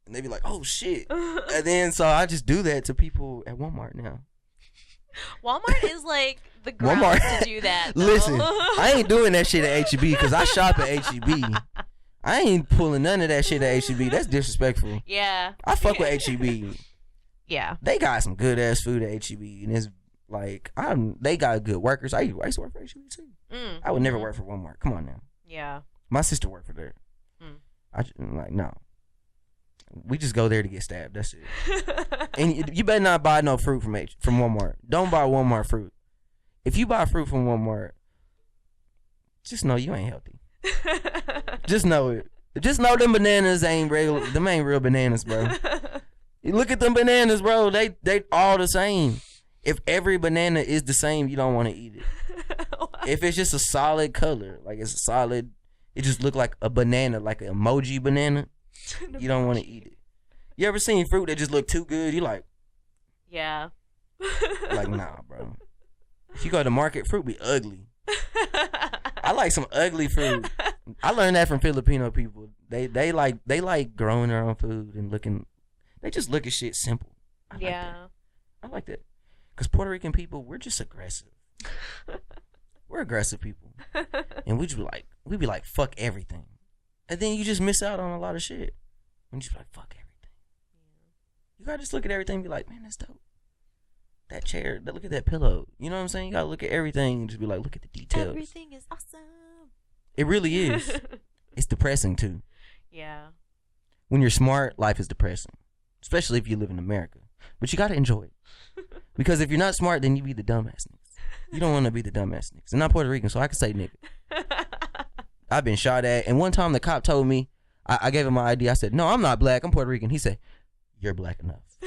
Speaker 1: and they'd be like, oh shit, and then so I just do that to people at Walmart now.
Speaker 2: Walmart is like the ground Walmart. To do that. Though.
Speaker 1: Listen, I ain't doing that shit at HEB because I shop at HEB. I ain't pulling none of that shit at HEB. That's disrespectful.
Speaker 2: Yeah.
Speaker 1: I fuck with HEB.
Speaker 2: Yeah.
Speaker 1: They got some good ass food at HEB, and it's like they got good workers. I used to work for HEB too. I would never work for Walmart. Come on now.
Speaker 2: Yeah.
Speaker 1: My sister worked for there. I'm like, no. We just go there to get stabbed. That's it. And you better not buy no fruit from Walmart. Don't buy Walmart fruit. If you buy fruit from Walmart, just know you ain't healthy. Just know it. Just know them bananas ain't real. Them ain't real bananas, bro. You look at them bananas, bro. They all the same. If every banana is the same, you don't want to eat it. If it's just a solid color, like it's a solid, it just look like a banana, like an emoji banana. You don't want to eat it. You ever seen fruit that just look too good? You like,
Speaker 2: yeah.
Speaker 1: Like, nah, bro. If you go to market, fruit be ugly. I like some ugly fruit. I learned that from Filipino people. They like growing their own food and looking. They just look at shit simple. I like that. Because Puerto Rican people, we're just aggressive. We're aggressive people. And we'd be like, fuck everything. And then you just miss out on a lot of shit. And you just be like, fuck everything. You gotta just look at everything and be like, man, that's dope. That chair, look at that pillow. You know what I'm saying? You gotta look at everything and just be like, look at the details.
Speaker 2: Everything is awesome.
Speaker 1: It really is. It's depressing too.
Speaker 2: Yeah.
Speaker 1: When you're smart, life is depressing. Especially if you live in America. But you gotta enjoy it. Because if you're not smart, then you be the dumbass niggas. You don't want to be the dumbass niggas. And I'm Puerto Rican, so I can say nigga. I've been shot at. And one time the cop told me, I gave him my ID. I said, no, I'm not black. I'm Puerto Rican. He said, you're black enough.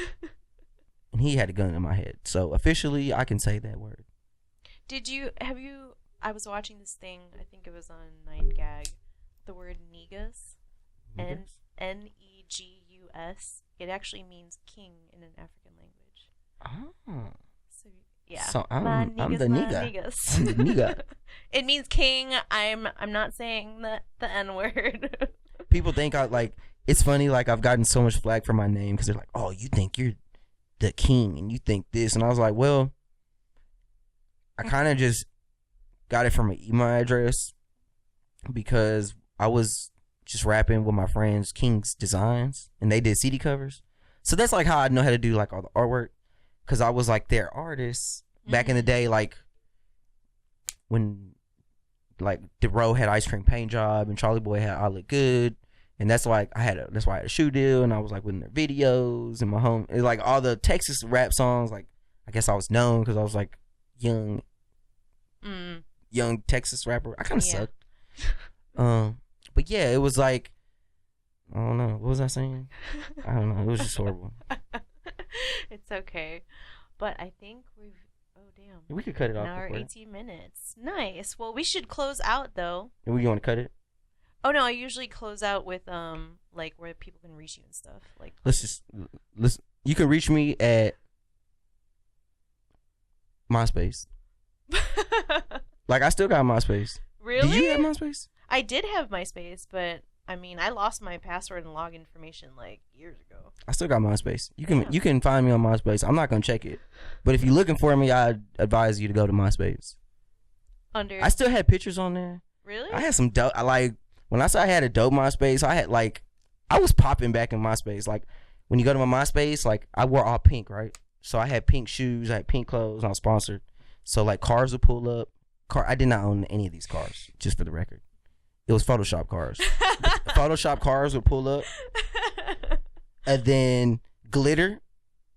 Speaker 1: And he had a gun in my head. So officially, I can say that word.
Speaker 2: I was watching this thing, I think it was on 9gag, the word negus. Negus. It actually means king in an African language.
Speaker 1: Oh.
Speaker 2: So, yeah.
Speaker 1: So I'm the nigga. I'm the nigga.
Speaker 2: It means king. I'm not saying the N-word.
Speaker 1: People think it's funny, like I've gotten so much flack for my name because they're like, oh, you think you're the king and you think this. And I was like, well, I kind of just got it from an email address because I was just rapping with my friends King's Designs and they did CD covers. So that's like how I know how to do like all the artwork because I was like their artist back in the day, like when like DeRoe had Ice Cream Paint Job and Charlie Boy had I Look Good. And that's why I had a shoe deal, and I was like with their videos and my home. It's like all the Texas rap songs. Like I guess I was known because I was like young Texas rapper. I kind of sucked. But yeah, it was like I don't know. What was I saying? I don't know. It was just horrible.
Speaker 2: It's okay, but I think
Speaker 1: we could cut it off.
Speaker 2: An hour, 18 minutes. Nice. Well, we should close out though.
Speaker 1: And you want to cut it?
Speaker 2: Oh no, I usually close out with like where people can reach you and stuff. Like
Speaker 1: let's you can reach me at MySpace. Like I still got MySpace.
Speaker 2: Really?
Speaker 1: Do you have MySpace?
Speaker 2: I did have MySpace, but I mean I lost my password and login information like years ago.
Speaker 1: I still got MySpace. You can find me on MySpace. I'm not gonna check it. But if you're looking for me, I advise you to go to MySpace. I still had pictures on there.
Speaker 2: Really?
Speaker 1: I had some dope when I say I had a dope MySpace, I was popping back in MySpace. Like when you go to my MySpace, like I wore all pink, right? So I had pink shoes, I had pink clothes, I was sponsored. So like cars would pull up. I did not own any of these cars, just for the record. It was Photoshop cars. Photoshop cars would pull up. And then glitter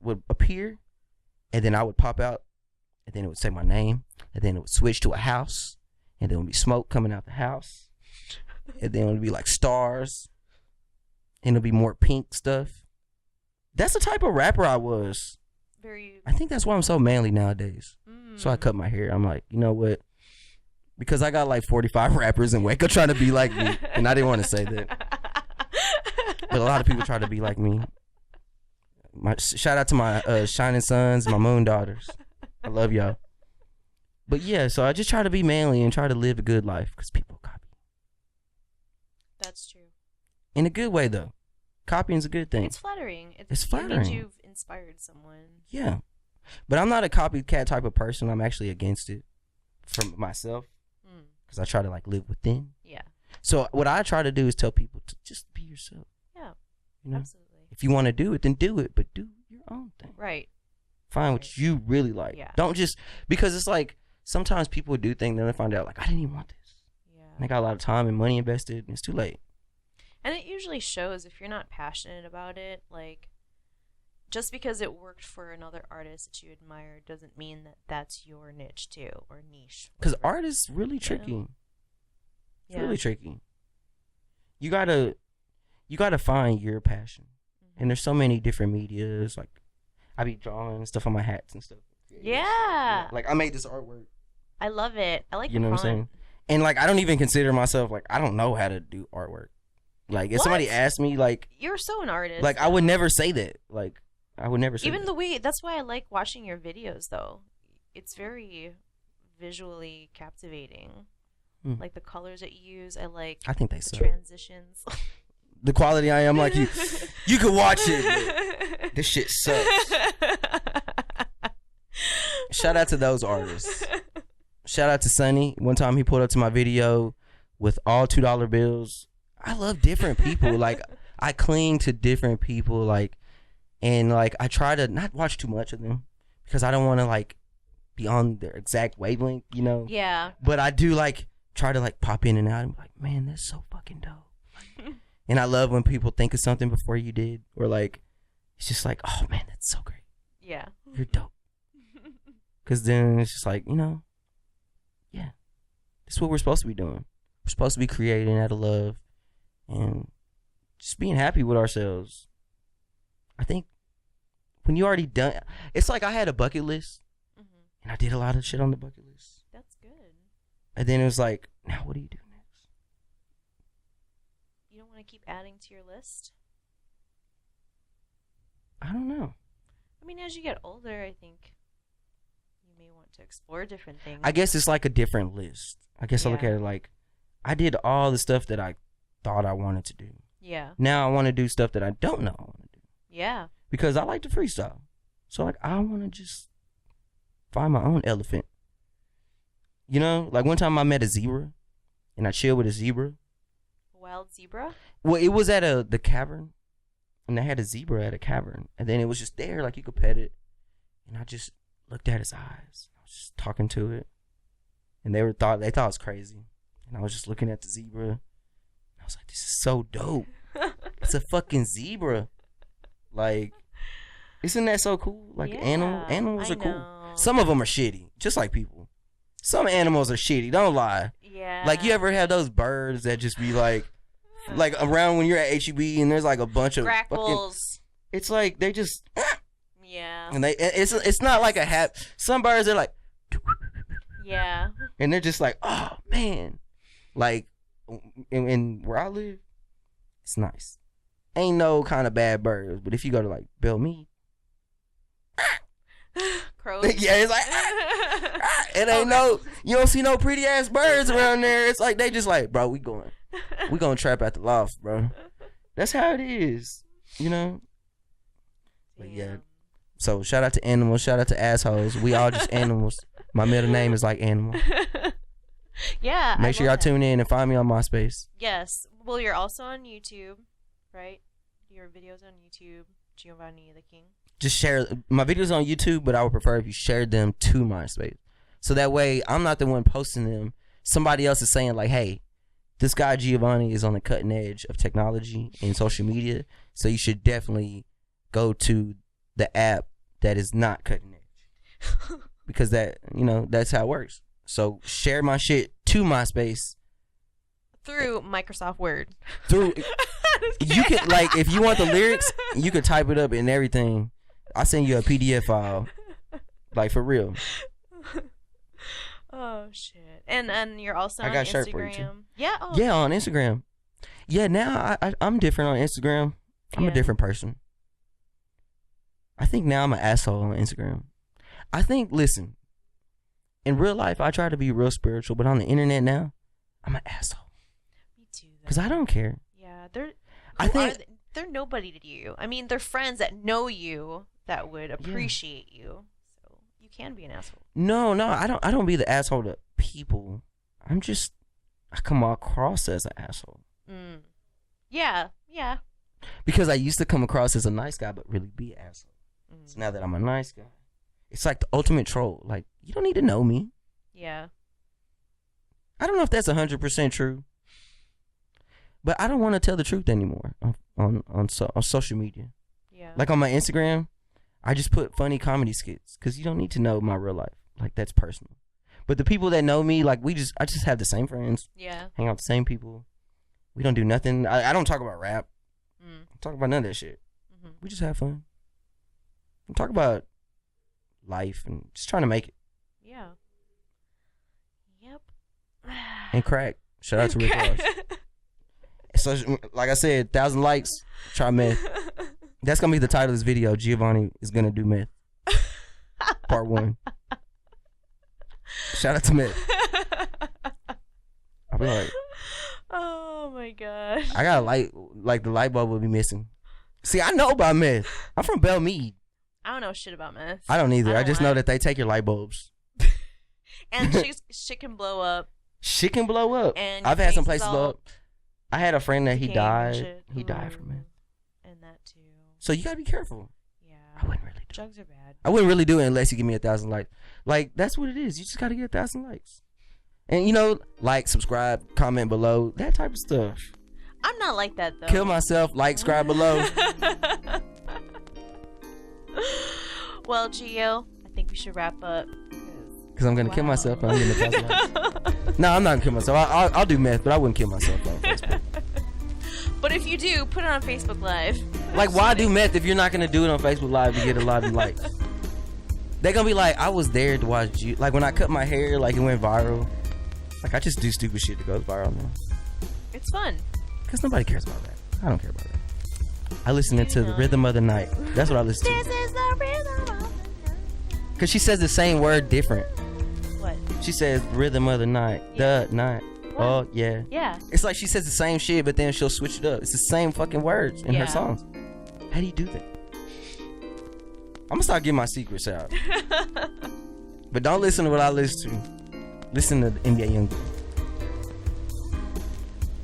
Speaker 1: would appear. And then I would pop out. And then it would say my name. And then it would switch to a house. And then it would be smoke coming out the house. And then it would be like stars. And it'll be more pink stuff. That's the type of rapper I was. I think that's why I'm so manly nowadays. So I cut my hair. I'm like, you know what? Because I got like 45 rappers in Waco trying to be like me. And I didn't want to say that. But a lot of people try to be like me. Shout out to my shining sons, my moon daughters. I love y'all. But yeah, so I just try to be manly and try to live a good life because people copy.
Speaker 2: That's true.
Speaker 1: In a good way, though. Copying's a good thing.
Speaker 2: It's flattering.
Speaker 1: It's flattering.
Speaker 2: It means you've inspired someone.
Speaker 1: Yeah. But I'm not a copycat type of person. I'm actually against it for myself. Because I try to like live within.
Speaker 2: Yeah.
Speaker 1: So what I try to do is tell people to just be yourself.
Speaker 2: Yeah.
Speaker 1: You know?
Speaker 2: Absolutely.
Speaker 1: If you want to do it, then do it. But do your own thing.
Speaker 2: Right.
Speaker 1: Find what you really like.
Speaker 2: Yeah.
Speaker 1: Don't just... Because it's like... Sometimes people do things and then they find out like, I didn't even want this.
Speaker 2: Yeah.
Speaker 1: And they got a lot of time and money invested and it's too late.
Speaker 2: And it usually shows if you're not passionate about it. Like, just because it worked for another artist that you admire doesn't mean that that's your niche too, or niche.
Speaker 1: Because art is really tricky. It's really tricky. You gotta find your passion. And there's so many different medias. Like, I be drawing stuff on my hats and stuff.
Speaker 2: Yeah.
Speaker 1: Like, I made this artwork.
Speaker 2: I love it. I like
Speaker 1: you know what I'm saying? And like, I don't even consider myself like, I don't know how to do artwork. Like, if somebody asked me, like,
Speaker 2: you're so an artist.
Speaker 1: Like, I would never say that. Like, I would never say
Speaker 2: even
Speaker 1: that.
Speaker 2: the way. That's why I like watching your videos, though. It's very visually captivating. Like the colors that you use. I think they suck. Transitions.
Speaker 1: The quality I am like you. You can watch it. This shit sucks. Shout out to those artists. shout out to Sonny. One time he pulled up to my video with all $2 bills. I love different people. Like, I cling to different people. Like, and like, I try to not watch too much of them because I don't want to like be on their exact wavelength, you know?
Speaker 2: Yeah.
Speaker 1: But I do like try to like pop in and out and be like, man, that's so fucking dope. And I love when people think of something before you did, or like, it's just like, oh man, that's so great.
Speaker 2: Yeah.
Speaker 1: You're dope. Because then it's just like, you know, yeah, that's what we're supposed to be doing. We're supposed to be creating out of love and just being happy with ourselves. I think when you already done, it's like I had a bucket list, and I did a lot of shit on the bucket list.
Speaker 2: That's good.
Speaker 1: And then it was like, now what do you do next?
Speaker 2: You don't want to keep adding to your list?
Speaker 1: I don't know.
Speaker 2: I mean, as you get older, I think you may want to explore different things.
Speaker 1: I guess it's like a different list. I guess I look at it like, I did all the stuff that I thought I wanted to do.
Speaker 2: Yeah.
Speaker 1: Now I want to do stuff that I don't know I want to do.
Speaker 2: Yeah.
Speaker 1: Because I like to freestyle. So like, I want to just find my own elephant. You know, like one time I met a zebra and I chilled with a zebra.
Speaker 2: A wild zebra?
Speaker 1: Well, it was at the cavern, and they had a zebra at a cavern, and then it was just there, like you could pet it. And I just looked at its eyes. I was just talking to it, and they thought it was crazy. And I was just looking at the zebra. I was like, this is so dope. It's a fucking zebra. Like, isn't that so cool? Like, animals are cool. Some of them are shitty, just like people. Some animals are shitty, don't lie.
Speaker 2: Yeah.
Speaker 1: Like, you ever have those birds that just be like around when you're at HEB and there's like a bunch of
Speaker 2: grackles.
Speaker 1: It's like they just
Speaker 2: yeah.
Speaker 1: And it's not like a some birds are like
Speaker 2: yeah.
Speaker 1: And they're just like, oh man. Like in where I live, it's nice. Ain't no kind of bad birds, but if you go to like Bellmead,
Speaker 2: crows.
Speaker 1: yeah, it's like it ain't you don't see no pretty ass birds around there. It's like they just like, bro, we gonna trap at the loft, bro. That's how it is, you know. But yeah. So shout out to animals, shout out to assholes. We all just animals. My middle name is like Animal.
Speaker 2: Yeah.
Speaker 1: Make sure y'all tune in and find me on MySpace.
Speaker 2: Yes. Well, you're also on YouTube, right? Your videos on YouTube, Giovanni Tha King.
Speaker 1: Just share my videos on YouTube, but I would prefer if you shared them to MySpace. So that way I'm not the one posting them. Somebody else is saying like, hey, this guy Giovanni is on the cutting edge of technology and social media. So you should definitely go to the app that is not cutting edge. Because that's how it works. So share my shit to MySpace.
Speaker 2: Through Microsoft Word.
Speaker 1: Through you can like if you want the lyrics, you can type it up and everything. I'll send you a PDF file. Like for real.
Speaker 2: Oh shit. And you're also on
Speaker 1: I got a
Speaker 2: Instagram.
Speaker 1: shirt for you too.
Speaker 2: Yeah. Oh,
Speaker 1: yeah, on Instagram. Yeah, now I'm different on Instagram. I'm a different person. I think now I'm an asshole on Instagram. I think, listen, in real life I try to be real spiritual, but on the internet now, I'm an asshole.
Speaker 2: Me too.
Speaker 1: Because I don't care.
Speaker 2: Yeah, they're nobody to you. I mean, they're friends that know you that would appreciate you. So you can be an asshole.
Speaker 1: No, I don't be the asshole to people. I come across as an asshole.
Speaker 2: Mm. Yeah.
Speaker 1: Because I used to come across as a nice guy, but really be an asshole. So now that I'm a nice guy, it's like the ultimate troll. Like, you don't need to know me.
Speaker 2: Yeah.
Speaker 1: I don't know if that's 100% true, but I don't want to tell the truth anymore on social media.
Speaker 2: Yeah.
Speaker 1: Like on my Instagram, I just put funny comedy skits because you don't need to know my real life. Like, that's personal. But the people that know me, like, I just have the same friends.
Speaker 2: Yeah.
Speaker 1: Hang out with the same people. We don't do nothing. I don't talk about rap. I don't talk about none of that shit. Mm-hmm. We just have fun. We talk about life and just trying to make it.
Speaker 2: Yeah. Yep.
Speaker 1: And crack. Shout out to Rick Ross. So, like I said, 1,000 likes. Try meth. That's gonna be the title of this video. Giovanni is gonna do meth. Part 1. Shout out to meth. I'll be like,
Speaker 2: oh my gosh.
Speaker 1: I got a light, like the light bulb will be missing. See, I know about meth. I'm from Bellmead.
Speaker 2: I don't know shit about meth.
Speaker 1: I don't either. I just know that they take your light bulbs.
Speaker 2: And shit can blow up.
Speaker 1: Shit can blow up.
Speaker 2: And
Speaker 1: I've had some places blow up. I had a friend that he died. He died from it.
Speaker 2: And that too.
Speaker 1: So you gotta be careful.
Speaker 2: Yeah.
Speaker 1: I wouldn't really do it.
Speaker 2: Drugs are bad.
Speaker 1: I wouldn't really do it unless you give me 1,000 likes. Like, that's what it is. You just gotta get 1,000 likes. And you know, like, subscribe, comment below, that type of stuff.
Speaker 2: I'm not like that though.
Speaker 1: Kill myself, like, subscribe below.
Speaker 2: Well, Gio, I think we should wrap up.
Speaker 1: Because I'm gonna kill myself and I'm getting 1,000 likes. No, I'm not gonna kill myself. I'll do meth, but I wouldn't kill myself on Facebook.
Speaker 2: But if you do, put it on Facebook Live.
Speaker 1: Like, why do meth if you're not gonna do it on Facebook Live to get a lot of likes? They're gonna be like, I was there to watch you. Like, when I cut my hair, like, it went viral. Like, I just do stupid shit that goes viral now.
Speaker 2: It's fun.
Speaker 1: Because nobody cares about that. I don't care about that. I listen to the rhythm of the night. That's what I listen to.
Speaker 2: This is the rhythm of the night.
Speaker 1: Because she says the same word different.
Speaker 2: What?
Speaker 1: She says rhythm of the night.
Speaker 2: Yeah.
Speaker 1: The night.
Speaker 2: What?
Speaker 1: Oh, yeah.
Speaker 2: Yeah.
Speaker 1: It's like she says the same shit, but then she'll switch it up. It's the same fucking words in her songs. How do you do that? I'm going to start getting my secrets out. But don't listen to what I listen to. Listen to the NBA Youngboy.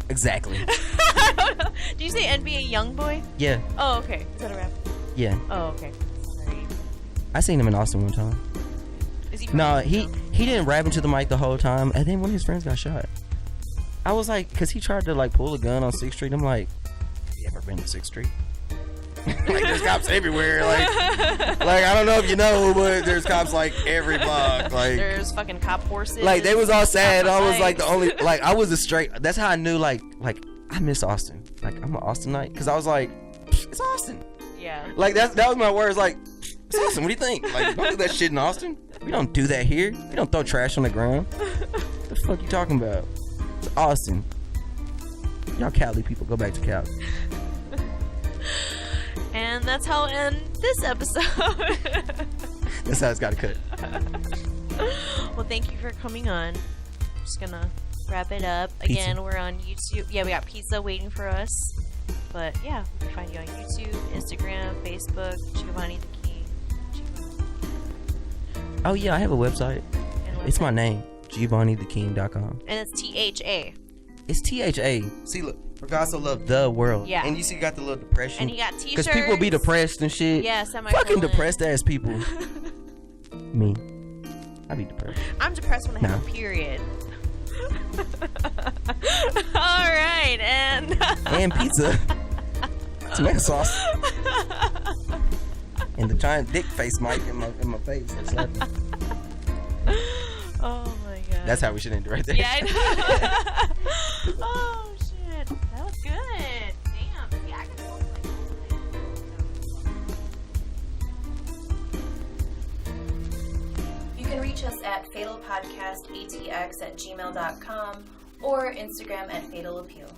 Speaker 1: Exactly.
Speaker 2: I don't know. Did you say NBA Youngboy?
Speaker 1: Yeah.
Speaker 2: Oh, okay. Is that a rap?
Speaker 1: Yeah.
Speaker 2: Oh, okay. Sorry.
Speaker 1: I seen him in Austin one time.
Speaker 2: Is he?
Speaker 1: No, he didn't rap into the mic the whole time, and then one of his friends got shot. I was like, because he tried to like pull a gun on 6th Street. I'm like, have you ever been to 6th Street? Like, there's cops everywhere. Like I don't know if you know, but there's cops like every block. Like,
Speaker 2: there's fucking cop horses.
Speaker 1: Like, they was all sad. I was like the only, like, I was a straight. That's how I knew, like I miss Austin. Like, I'm an Austinite, because I was like, it's Austin.
Speaker 2: Yeah.
Speaker 1: Like, that was my words. Like, it's Austin. What do you think? Like, don't do that shit in Austin. We don't do that here. We don't throw trash on the ground. What the fuck you talking about? It's Austin. Y'all Cali people, go back to Cali.
Speaker 2: And that's how I'll end this episode.
Speaker 1: That's how it's got to cut.
Speaker 2: Well, thank you for coming on. I'm just gonna wrap it up. Again, we're on YouTube. Yeah, we got pizza waiting for us. But yeah, we can find you on YouTube, Instagram, Facebook, Giovanni Tha King.
Speaker 1: Oh yeah, I have a website. It's my name, GiovanniThaKing.com.
Speaker 2: And it's THA.
Speaker 1: It's THA. See, look, for God so loved the world.
Speaker 2: Yeah.
Speaker 1: And you see, you got the little depression.
Speaker 2: And you got t-shirts.
Speaker 1: Because people be depressed and shit.
Speaker 2: Yeah,
Speaker 1: fucking depressed ass people. Me. I be depressed.
Speaker 2: I'm depressed when I have a period. Alright, and
Speaker 1: pizza. Tomato sauce. And the giant dick face mic in my face.
Speaker 2: Oh my god.
Speaker 1: That's how we should end it right there.
Speaker 2: Yeah, I know. Oh shit. That was good. Damn. Yeah, I can hold
Speaker 3: You can reach us at fatalpodcastatx@gmail.com or Instagram at fatalappeal.